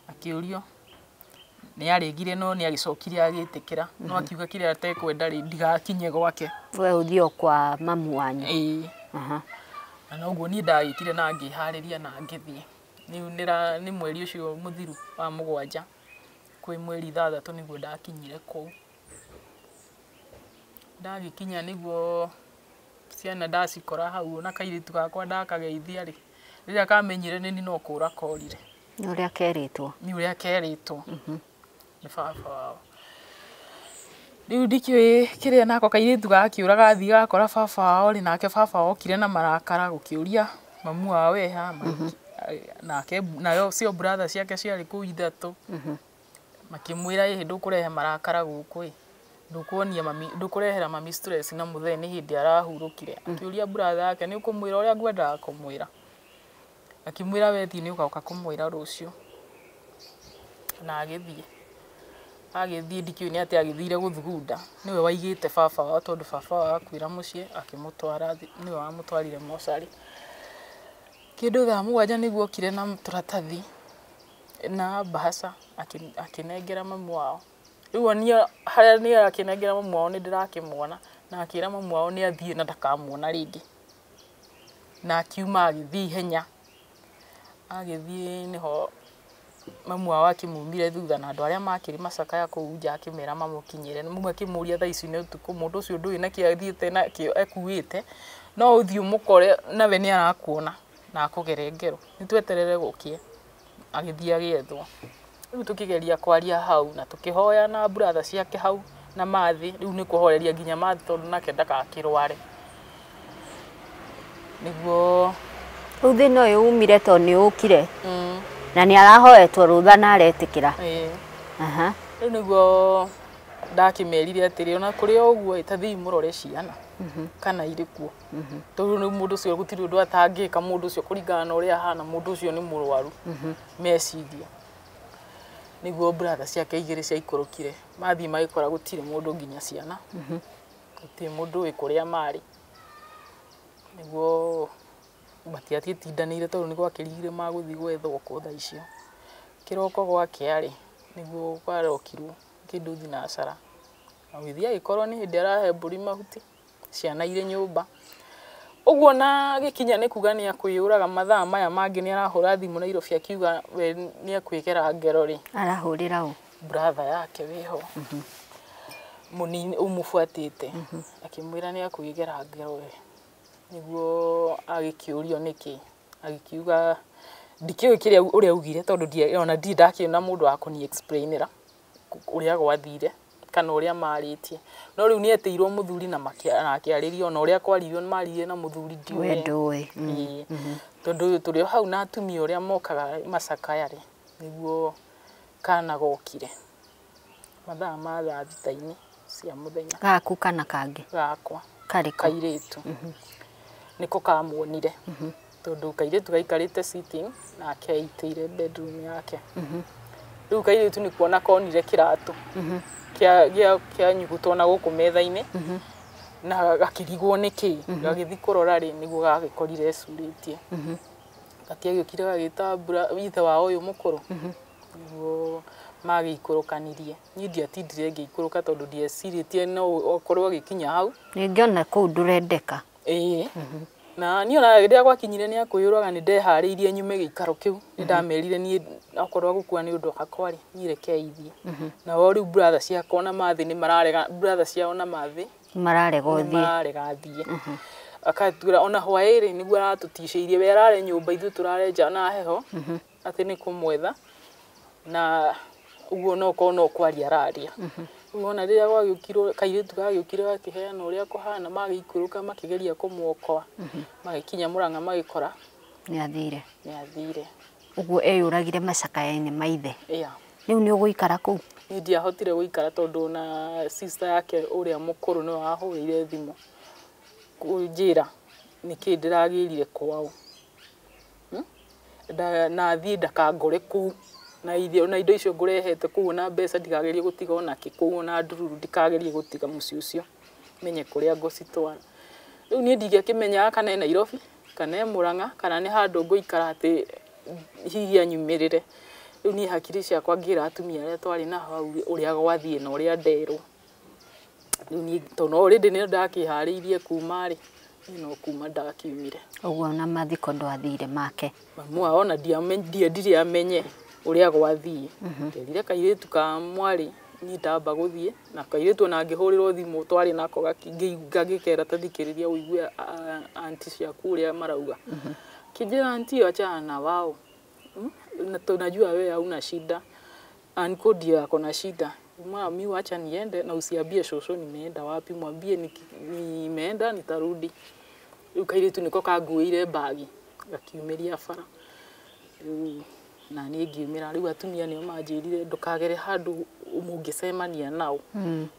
akiurio ni aregire no ni agicokire agitikira no akiuga kire atekwenda ri ndigakinye gwake we uthio kwa mamu wanyu na noguo ni ndagikire na ngihariria na ngithie ni mweri ucio muthiru wa 7 kwi mweri 3 niguo ndakinyire kuu ndagikinya niguo ciana ndacikora hau na kairitu gakwa ndakageithia ri riria kamenyire ni no kura korire ni uria keritwo ni baba wao riu ndikiui kiria nako kairitu gakiura gathi gakora baba wao ri nake baba wao kire na marakara gukiuria mamu wao eha nake nayo cio brother ciake ciari ku ithatu makimwira ii ndukurehe marakara guku ndukuonia mami ndukurehera mami stress na mutheni hindi arahurukire akiuria brother yake ni ukumwira uria ngwendaga kumwira akimwira wethi ni ugoka kumwira rucio na agithie ndikiu ni ati agithire guthugunda niwe waigite baba wao tondu baba wao akwira mucie akimutwara niwe wamutwarire mochari kindu thaa 7 niguo kire na turatathi na bahasa akinengera mamu wao riu ni haria ni akinengera mamu wao ni ndirakimwona na akira mamu wao ni athie na ndakamuona ringi na akiuma agithie henya agithie niho mamu wao akimumire thutha na andu aria makiri macakaya kuu nja akimera mamukinyire mamu akimuria thaa ici ni utuku mundu ucio ndui na kiathiete na ekuite no uthio mukore nawe ni arakuona na akugere ngero nitweterere gukie agithia gethwo riu tukigeria kwaria hau na tukihoya na brother ciake hau na mathi riu ni kuhoreria nginya mathi tondu nake ndakakirware niguo riu thina uyu umire to ni ukire na ni arahoetwo rutha na aretikira aha riu niguo ndakimerire atiri ona kuri oguo itathi murore ciana kana irikuo tondu ni mundu ucio gutiri undu atangika mundu ucio kuringana na uria hana mundu ucio ni murwaru meciria niguo brother ciake igiri cia ikorokire mathi magikora gutire mundu nginya ciana gutire mundu wi kuria mari niguo matiatitindanire tondu ni gwakirigire maguthi gwethwo kutha icio kiroko gwake ari niguo kwarokirwo kindu thinacara awithia ikorwo ni hindi arahe mburi mahuti ciana ire nyumba uguo na gikinya ni kuga ni akuyuraga mathaa maya mangi ni arahura thimu na Nairobi akiuga we ni akwigera ngero ri arahurira u brother yake wiho munini umufuatite akimwira ni akwigera ngero we niguo agikiurio niki agikiuga ndikiwe kiria uria ugire tondu ona ndakiona mundu akoni explainera uria gwathire kana uria maritie no riu ni eteirwo muthuri na akiaririo na uria kwaririo maririe na muthuri ndiwe tondu turi hau na atumia uria mokaga macaka yari niguo kana gokire mathaa ma thitaini cia muthenya gaku kana kangi gakwa kari kairitu niko kamuonire tondu kairitu gaikarite sitting na akaitire bedroom yake riu kairitu ni kuona konire kiratu kia nyugutwo na guku metha-ini na gakirigwo niki gagithi kurora ri niguo gagikorire ecuritie gatiagikire gagita ithe wa uyu mukuru niguo magiikurukanirie ni ndiatindire ngiikuruka tondu ndieciritie no okorwo agikinya hau ningiona kuu ndurendeka na ni ona riria gwakinyire ni akuyuraga ni ndehariirie nyume giikaro kiu ni ndamerire ni akorwo gukua ni undu akwari ni rekeithie na wori brother ciakwa na mathi ni mararega brother ciao na mathi mararega thie akatura ona hwairi niguo aratuticiirie we arare nyumba ithu turarenja na heho ati ni kumwetha na uguo no kono kwaria raria uguo riria gwagiukirwo kairitu gagiukire gakiheana uria kuhana magiikuruka makigeria kumwokoa magikinya Murang'a magikora ni athire uguo eyuragire macakaini maithe riu ni uguikara ku ni ndiahotire guikara tondu na sister yake uria mukuru no ahurire thimu kunjira niki ndiragirire kwao na thie ndakangore ku na indo icio ngurehete kuu na mbeca ndikagerie gutiga ona kikuu na ndururu ndikagerie gutiga muci ucio menye kuria ngocitwara riu ni ndigakimenya kana Nairobi kana Murang'a kana ni handu nguikara ati hihi anyumirire riu ni hakiri ciakwa ngira atumia aria twari na hau uria gwathie na uria nderwo riu ni tono already ni ndakihariirie kuma ri no kuma ndakiumire uguo na mathiko ndwathire make mamu ona ndire amenye uria gwathie ndirire kairitu ka mwari ni ndamba guthie na kairitu na ngihurirwo thimu twari nako gagikera tathikiriria uigue anti ciaku uria marauga kijira anti achana na wao na tunajua wewe hauna shida ankodia yako na shida mami wacha niende na usiambie shosho nimeenda wapi mwambie nimeenda nitarudi kairitu niko kaguire bagi gakiumiria bara na ni ngiumira riu atumia ni manjirire ndukagere handu umungicemania nao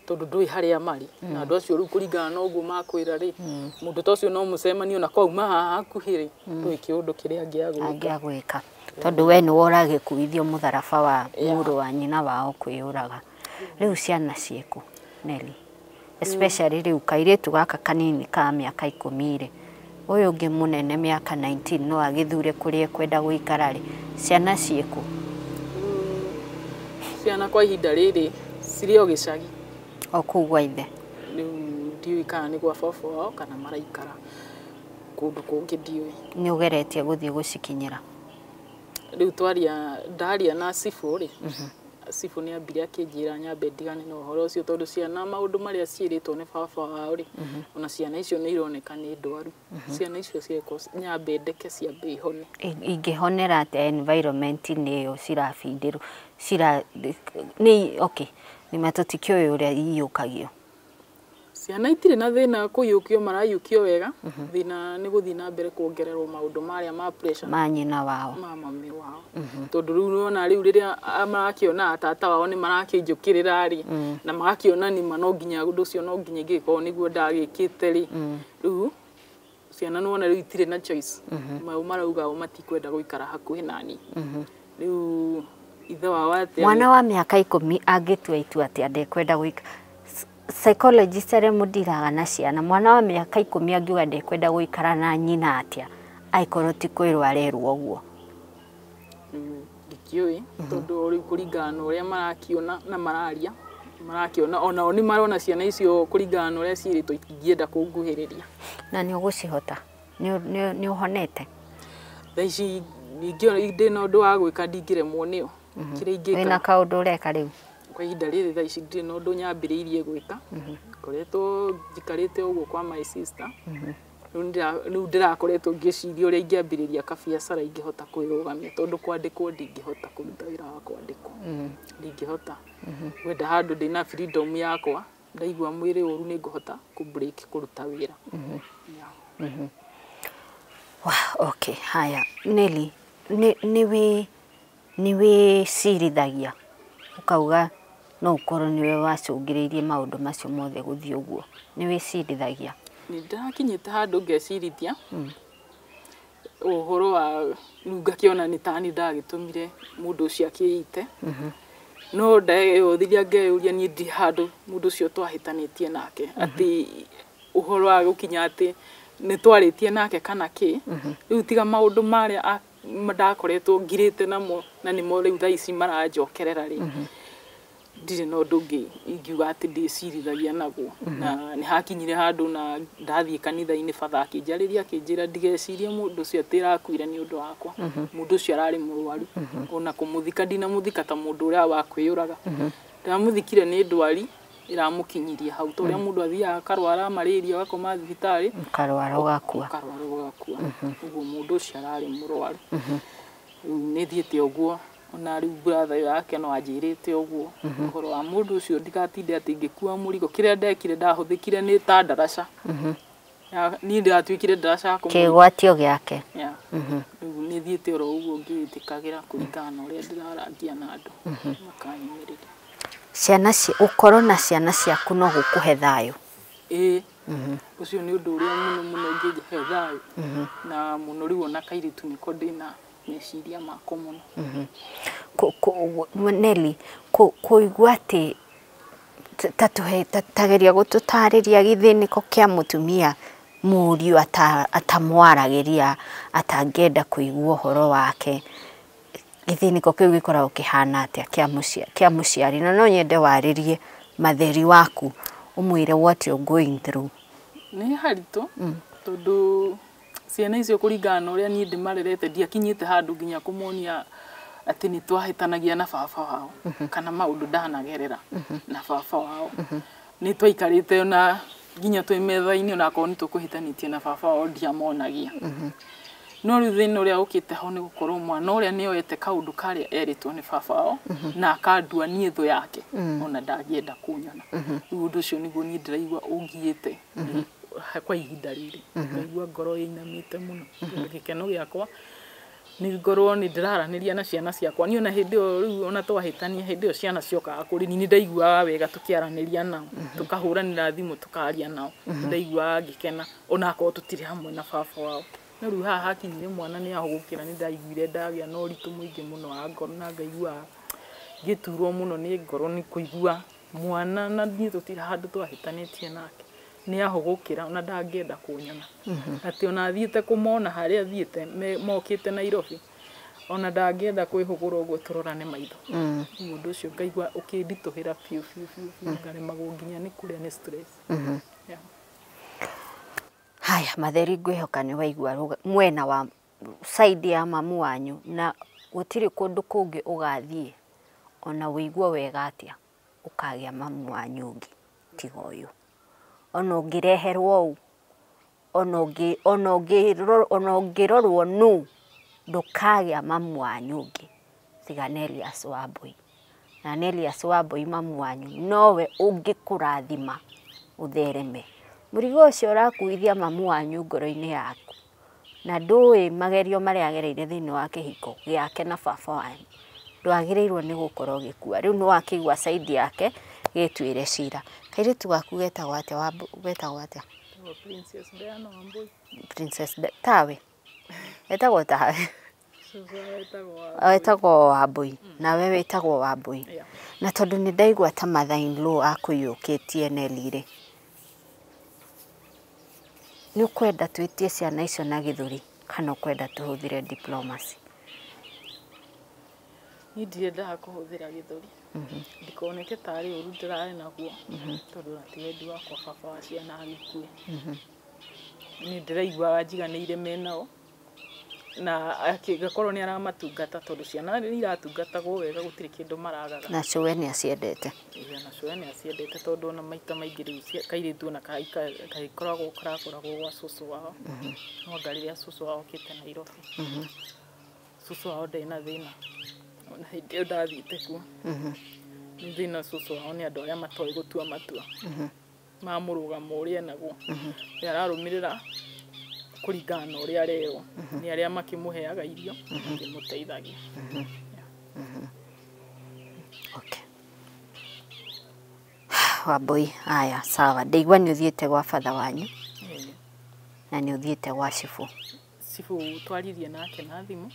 tondu ndui haria mari na andu acio riu kuringana na uguo makwira ri mundu tocio no mucemanio na kwauma hakuhiri ndui kiundu kiria angiagwika tondu we ni worage kuithio mutharaba wa muru wa nyina wao kwiyuraga riu ciana cieku Nelly especially riu kairitu gaka kanini ka miaka 10 uyu ungi munene miaka 19 no agithure kuria kwenda guikara ri ciana cieku ciana kwa ihinda riri cirio gicagi okugwa ithe ndiui kana ni gwa baba wao kana maraikara kundu kungi ndiui ni ugeretie guthie gucikinyira riu ndaria na cifu ri cibu nĩ ambire akĩnjĩra nyambe ndigane na ũhoro ũcio tondũ ciana maũndũ marĩa ciĩrĩtwo nĩ baba wao rĩ ona ciana icio nĩ ironeka nĩ ndwaru ciana icio ciĩko nyambe ndeke ciambe ihone ingĩhonera atĩa environment-inĩ ĩyo cirabindĩrwo okay nĩ matũtikĩũĩ ũrĩa iyũkagio ciana itirĩ na thĩna kũiyũkio marayũkio wega thĩna nĩ gũthiĩ na mbere kuongererwo maũndũ marĩa ma pressure ma nyina wao ma mami wao tondũ rĩu nona rĩu rĩrĩa marakĩona tata wao nĩ marakĩnjũkĩrĩra rĩ na magakĩona nĩ no nginya ũndũ ũcio no nginya ngĩkorwo nĩguo ndagĩkĩte rĩ rĩu ciana nona rĩu itirĩ na choice mau marauga matikwenda gũikara hakuhĩ nani rĩu ithe wao atĩ mwana wa mĩaka 10 angĩtua itua atĩ ndekwenda gũikara psychologist arĩa mũndiraga na ciana mwana wa mĩaka 10 angiuga ndekwenda gũikara na nyina atĩa aikorwo ti kwĩrwo arerwo ũguo ndikĩũĩ tondũ rĩu kũringana na ũrĩa marakiona na mararia marakĩona onao nĩ marona ciana icio kũringana na ũrĩa ciĩrĩtwo itingĩenda kũnguhĩrĩria na nĩ ũgũcihota nĩ ũhonete thaa ici ndĩ na ũndũ wa gwĩka ndingĩremwo nĩyo kĩrĩa ingĩka wĩna kaũndũ ũreka rĩu kwa ihinda rĩrĩ thaa ici ndirĩ na ũndũ nyambĩrĩirie gwĩka koretwo njikarĩte ũguo kwa my sister rĩu ndĩrakoretwo ngĩciria ũrĩa ingĩambĩrĩria kabiacara ingĩhota kwĩrũgamia tondũ kwandĩkwo ndingĩhota kũruta wĩra wa kwandĩkwo ndingĩhota wenda handũ ndĩna freedom yakwa ndaigua mwĩrĩ ũru nĩ ngũhota break kũruta wĩra okay haya Nelly niwe cirithagia ukauga no ukorwo niwe wacũngĩrĩirie maũndũ macio mothe gũthiĩ ũguo niwe cirithagia nĩ ndakinyĩte handũ ngecirithia ũhoro wa ngakĩona nĩ tani ndagĩtũmire mũndũ ũcio akĩite no ndayothiria ngeyũria niĩ ndi handũ mũndũ ũcio twahĩtanĩtie nake atĩ ũhoro wa gũkinya atĩ nĩ twarĩtie nake kana kĩ rĩu tiga maũndũ marĩa ndakoretwo ngirĩte namo na nĩmo rĩu thaa ici maranjokerera rĩ ndirĩ na ũndũ ũngĩ ingiuga atĩ ndĩcirithagia naguo na nĩ hakinyire handũ na ndathiĩ kanitha-inĩ batha akĩnjarĩria akĩnjĩra ndigecirie mũndũ ũcio atĩ arakuire nĩ ũndũ wakwa mũndũ ũcio ararĩ mũrwaru ona kũmũthika ndinamũthika ta mũndũ ũrĩa wa kwĩyũraga ndamũthikire nĩ ndwari iramũkinyirie hau to ũrĩa mũndũ athiaga akarwara malaria agakoma thibitarĩ karwara ũgakua ũguo mũndũ ũcio ararĩ mũrwaru nĩ thiĩte ũguo ona rĩu brother yake no anjĩrĩte ũguo ũhoro wa mũndũ ũcio ndigatinde atĩ ngĩkua mũrigo kĩrĩa ndekire ndahũthĩkire nĩ ta ndaraca niĩ ndatuĩkire ndaraca kĩgwatio gĩake rĩu nĩ thiĩte oro ũguo ngĩĩtĩkagĩra kũringana na ũrĩa ndĩrarangia na andũ makanyũmĩrĩria ciana ũkorwo na ciana ciaku no gũkũhe thayũ ũcio nĩ ũndũ ũrĩa mũno ngĩhe thayũ na mũno rĩu ona kairĩtu nĩko ndĩna meciria mako mũno Nelly kũigua atĩ tageria gũtũtarĩria gĩthĩnĩko kĩa mũtumia mũriũ atamwaragĩria atangĩenda kũigua ũhoro wake gĩthĩnĩko kĩu gĩkoragwo kĩhana atĩa kĩa mũciari na no nyende warĩrie matheri waku ũmwĩre what you're going through nĩ haritũ tondũ ciana icio kũringana na ũrĩa niĩ ndĩmarerete ndiakinyĩte handũ nginya kũmonia atĩ nĩ twahĩtanagia na baba wao kana maũndũ ndanagerera na baba wao nĩ twaikarĩte na nginya twĩ metha-inĩ ona akorwo nĩ tũkũhĩtanĩtie na baba wao ndiamonagia no rĩu thĩna ũrĩa ũkĩte ho nĩ gũkorwo mwana ũrĩa nĩ oete kaũndũ karĩa erĩtwo nĩ baba wao na akandua niĩ thũ yake ona ndangĩenda kũnyona rĩu ũndũ ũcio nĩguo niĩ ndĩraigua ũngiĩte kwa ihinda rĩrĩ ngaigua ngoro ĩinamĩte mũno gĩkeno gĩakwa nĩ ngorwo nĩ ndĩraranĩria na ciana ciakwa niĩ ona hĩndĩ ĩyo rĩu ona twahĩtania hĩndĩ ĩyo ciana ciokaga kũrĩ niĩ ndaiguaga wega tũkĩaranĩria nao tũkahũranĩra thimũ tũkaria nao ndaiguaga ngĩkena ona akorwo tũtirĩ hamwe na baba wao no rĩu haha hakinyire mwana nĩ ahũgũkĩra nĩ ndaiguire ndagĩa na ũritũ mũingĩ mũno wa ngoro na ngaigua ngĩturwo mũno nĩ ngoro nĩ kũigua mwana na niĩ tũtirĩ handũ twahĩtanĩtie nake nĩ ahũgũkĩra ona ndangĩenda kũnyona atĩ ona thiĩte kũmona harĩa thiĩte mokĩte Nairobi ona ndangĩenda kwĩhũgũra ũguo tũrorane maitho ũndũ ũcio ngaigua ũkĩnditũhĩra biũ ngaremagwo nginya nĩ kũrĩa nĩ stress haya matheri ngwĩhoka nĩ waigua mwena wa side ya mamu wanyu na gũtirĩ kũndũ kũngĩ ũgathiĩ ona wĩigua wega atia ũkagĩa mamu wanyu ũngĩ tiga ũyũ. Ona ũngĩreherwo ũũ, ona ũngĩrorwo nũ, ndũkagĩa mamu wanyu ũngĩ tiga Nelly Wambui. Na Nelly Wambui mamu wanyu nowe ũngĩkũrathima ũthereme. Mũrigo ũcio ũrakuithia mamu wanyu ngoro-inĩ yaku, na ndũĩ magerio marĩa agereire thĩinĩ wa kĩhiko gĩake na baba wanyu, ndwagĩrĩirwo nĩ gũkorwo gĩkua. Rĩu nĩ wakĩigua side yake gĩtuĩre cira. Kairĩtu gaku getagwo atĩa? Getagwo atĩa? Princess tawe etagwo tawe. Etagwo Wambui, nawe wetagwo Wambui. Na tondũ nĩ ndaigua ta mother-in-law akũiyũkĩtie Nelly-rĩ, nĩ ũkwenda twĩtie ciana icio na gĩthũri kana ũkwenda tũhũthĩre diplomacy? Niĩ ndiendaga kũhũthĩra gĩthũri, ndikoneke tarĩ ũru ndĩrarĩ naguo, tondũ na ti wendi wakwa baba wa ciana agĩkue. Niĩ ndĩraiguaga njiganĩire menao, na angĩkorwo nĩ aramatungata, tondũ ciana nĩ iratungatagwo wega, gũtirĩ kĩndũ maragaga. Na cowe nĩ aciendete. Na cowe nĩ aciendete, tondũ ona maita maingĩ rĩu kairĩtu ona karakoragwo gwa cũcũ wao. No anga rĩrĩa cũcũ wao okĩte Nairobi, cũcũ wao ndarĩ na thĩna. Ona hĩndĩ ĩyo ndathiĩte kuo, nĩ thĩna cũcũ wao nĩ andũ arĩa matoĩ gũtua matua ma mũrũgamo ũrĩa naguo. Nĩ ararũmĩrĩra kũringana na ũrĩa arerwo nĩ arĩa makĩmũheaga irio, makĩmũteithagia. Okay. Wambui, haya sawa. Ndaigua nĩ ũthiĩte gwa batha wanyu na nĩ ũthiĩte gwa cibũ. Cibũ twaririe nake na thimũ,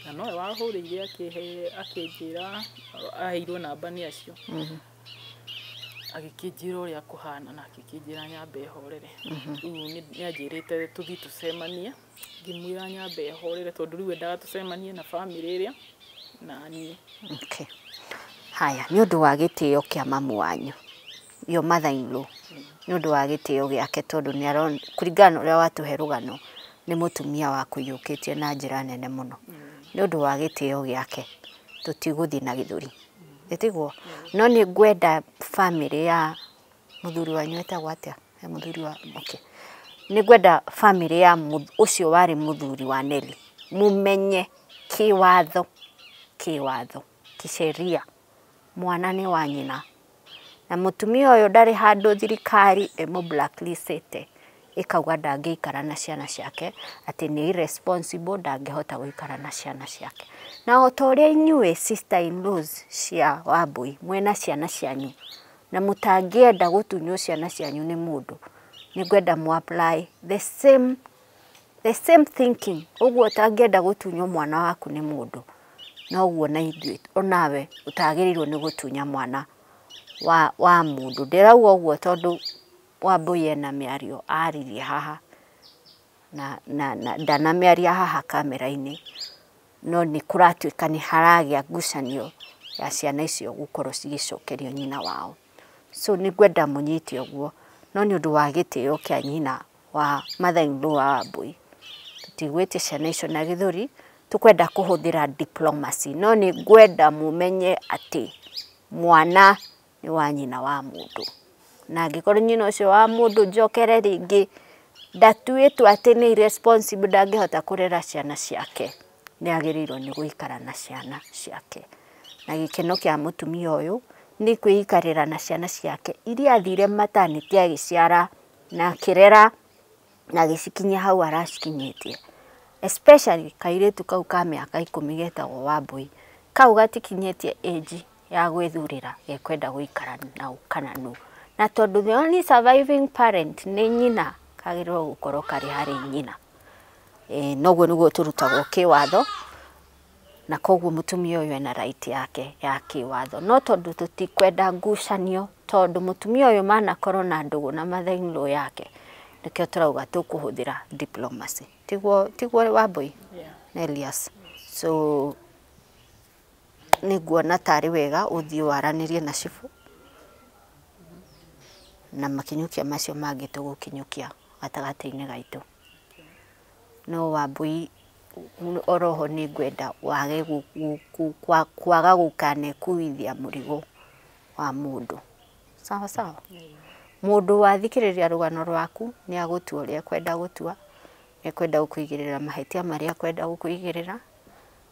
na nowe wahũrĩire akĩnjĩra aheirwo namba nĩ acio, agĩkĩnjĩra ũrĩa kũhana na agĩkĩnjĩra nyambe horere. Rĩu nĩ anjĩrĩte tũthiĩ tũcemanie, ngĩmwĩra nyambe horere, tondũ rĩu endaga tũcemanie na famĩlĩ ĩrĩa na niĩ. Okay. Haya, nĩ ũndũ wa gĩtĩo kĩa mamu wanyu, yo mother-in-law, nĩ ũndũ wa gĩtĩo gĩake, tondũ nĩ arona kũringana na ũrĩa watũhe rũgano nĩ mũtumia wa kũiyũkĩtie na njĩra nene mũno. Nĩ ũndũ wa gĩtĩo gĩake tũtigũthiĩ na gĩthũri. Ĩtigwo, no nĩ ngwenda famĩlĩ ya mũthuri wanyu etagwo atĩa? Mũthuri wa, okay. Nĩ ngwenda famĩlĩ ya ũcio warĩ mũthuri wa Nelly mũmenye kĩwatho, kisheria, mwana nĩ wa nyina. Na mũtumia ũyũ ndarĩ handũ thirikari blacklistete ĩkauga ndangĩikara na ciana ciake, atĩ nĩ irresponsible, ndangĩhota gũikara na ciana ciake. Na o ta ũrĩa inyuĩ sister-in-laws cia Wambui mwena ciana cianyu, na mũtangĩenda gũtunywo ciana cianyu nĩ mũndũ, nĩ ngwenda mu-apply the same thinking. Ũguo ũtangĩenda gũtunywo mwana waku nĩ mũndũ, noguo na ithuĩ onawe ũtagĩrĩirwo nĩ gũtunya mwana wa mũndũ. Ndĩrauga ũguo tondũ Wambui ena mĩario aririe haha, na ndanamĩaria haha kamera-inĩ, no nĩ kũratuĩka nĩ haragĩa ngucanio ya ciana icio gũkorwo cigĩcokerio nyina wao. So nĩ ngwenda mũnyite ũguo, no nĩ ũndũ wa gĩtĩo kĩa nyina wa mother-in-law wa Wambui, tũtigwĩte ciana icio na gĩthũri, tũkwenda kũhũthĩra diplomacy. No nĩ ngwenda mũmenye atĩ mwana nĩ wa nyina wa mũndũ, na angĩkorwo nyina ũcio wa mũndũ njokere rĩngĩ ndatuĩtwo atĩ nĩ irresponsible, ndangĩhota kũrera ciana ciake, nĩ agĩrĩirwo nĩ gũikara na ciana ciake. Na gĩkeno kĩa mũtumia ũyũ nĩ kwĩikarĩra na ciana ciake iria athire maternity agĩciara na akĩrera na agĩcikinyia hau aracikinyĩtie. Especially kairĩtu kau ka mĩaka 10 getagwo Wambui, kau gatikinyĩtie age ya gwĩthurĩra gekwenda gũikara na kana nũ. Na tondũ the only surviving parent nĩ nyina, kagĩrĩirwo gũkorwo karĩ harĩ nyina. Noguo nĩguo tũrutagwo kĩwatho, na koguo mũtumia ũyũ ena right yake ya kĩwatho. No tondũ tũtikwenda ngucanio, tondũ mũtumia ũyũ manakorwo na ndũgũ na mother-in-law yake, nĩkĩo tũrauga tũkũhũthĩra diplomacy. Tiguo Wambui? Nellius. So nĩguona tarĩ wega ũthiĩ waranĩrie na cibũ, na makinyũkia macio mangĩ tũgũkinyũkia gatagatĩ-inĩ gaitũ. No Wambui oroho ni ngwenda wage kwaga gukane kuithia murigo wa mundu sawa sawa mundu wathikiriria rugano rwaku ni agutua uria kwenda gutua ni kwenda gukuigirira mahitia maria kwenda gukuigirira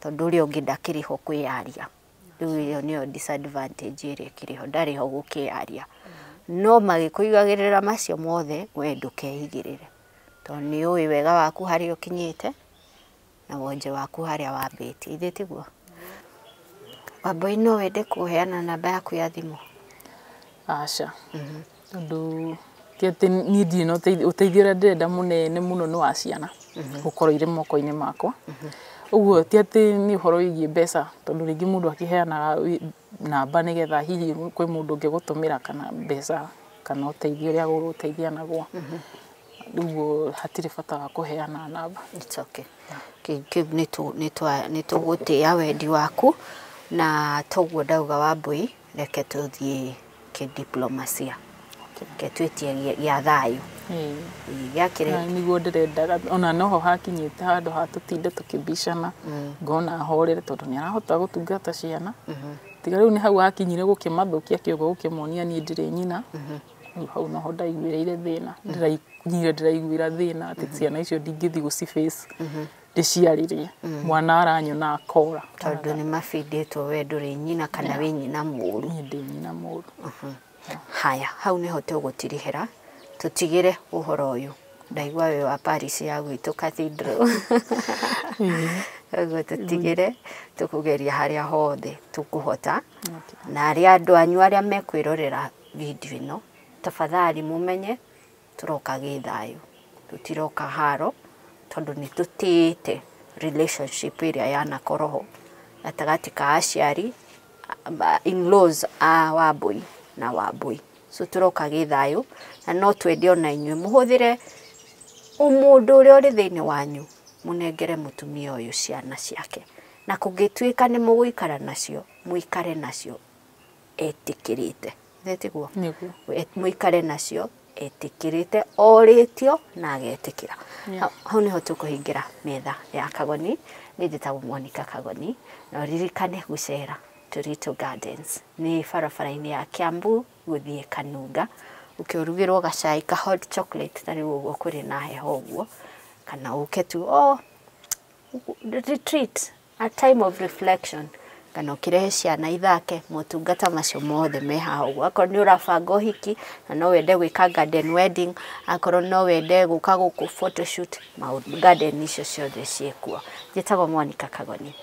tondu uri ungi ndakiriho kwiaria riu niyo disadvantage iri kiriho ndariho gukiaria no magikuigagirira macio mothe we ndukeigirire tondu ni uwi wega waku hari ukinyite na wonje waku haria wambiti ithitiguo Ambai no wende kuheana namba yaku ya thimu aca tondu tiati ni ndino uteithio uria ndirenda munene muno ni wa ciana gukorwo iri moko-ini makwa uguo tiati ni uhoro wigie mbeca tondu ringi mundu akiheana namba nigetha hihi kwi mundu ungi gutumira kana mbeca kana uteithio uria guteithia naguo uguo hatire bata wa kuheana namba. It's okay. Ni tugutia wendi waku na toguo ndauga Wambui reke tuthie kidiplomasia ke twetie ya thayu yakire niguo ndirenda ona noho hakinyite handu hatutinde tukibishana ngona horere tondu ni arahota gutungata ciana tiga riu ni hau hakinyire gukimathukia kiugo gukimonia ni ndire nyina hau noho ndaiguire thina ndiraiguira thina ati ciana icio ndingithi guciface ndiciaririe mwana aranyona akora tondu ni mafinditwo we nduri nyina kana we nyina muru ndi nyina muru haya hau niho tugutirihira tutigire uhoro uyu ndaigua we wa Paris ya gwitu cathedral Ego tutigire tukugeria haria hothe tukuhota na aria andu anyu aria mekwirorera video ino tafadhali mumenye turoka githayu tutiroka haro tondu ni tutite relationship iria yana koroho gatagati ka aciari in-laws Wambui na Wambui so turoka githayu na no twende ona inywe muhuthire umundu uria uri thiini wanyu munengere mutumia uyu ciana ciake na kungituika ni muguikara nacio muikare nacio etikirite thitiguo muikare nacio etikirite oritio na agetikira hau niho tukuhingira metha ya Kagoni ni njitagwo Monica Kagoni na ririkane gucera Turito Gardens ni barabara-ini ya Kiambu guthie Kanunga ukiurugirwo gacai ka hot chocolate tari uguo kuri na heho uguo kana uke tu retreat a time of reflection kana ukirehe ciana ithake motungata macio mothe me haha akorwo ni urabanga uhiki na no wende gwika garden wedding akorwo no wende guka guku photoshoot garden icio ciothe ciekuo njitagwo Monica Kagoni.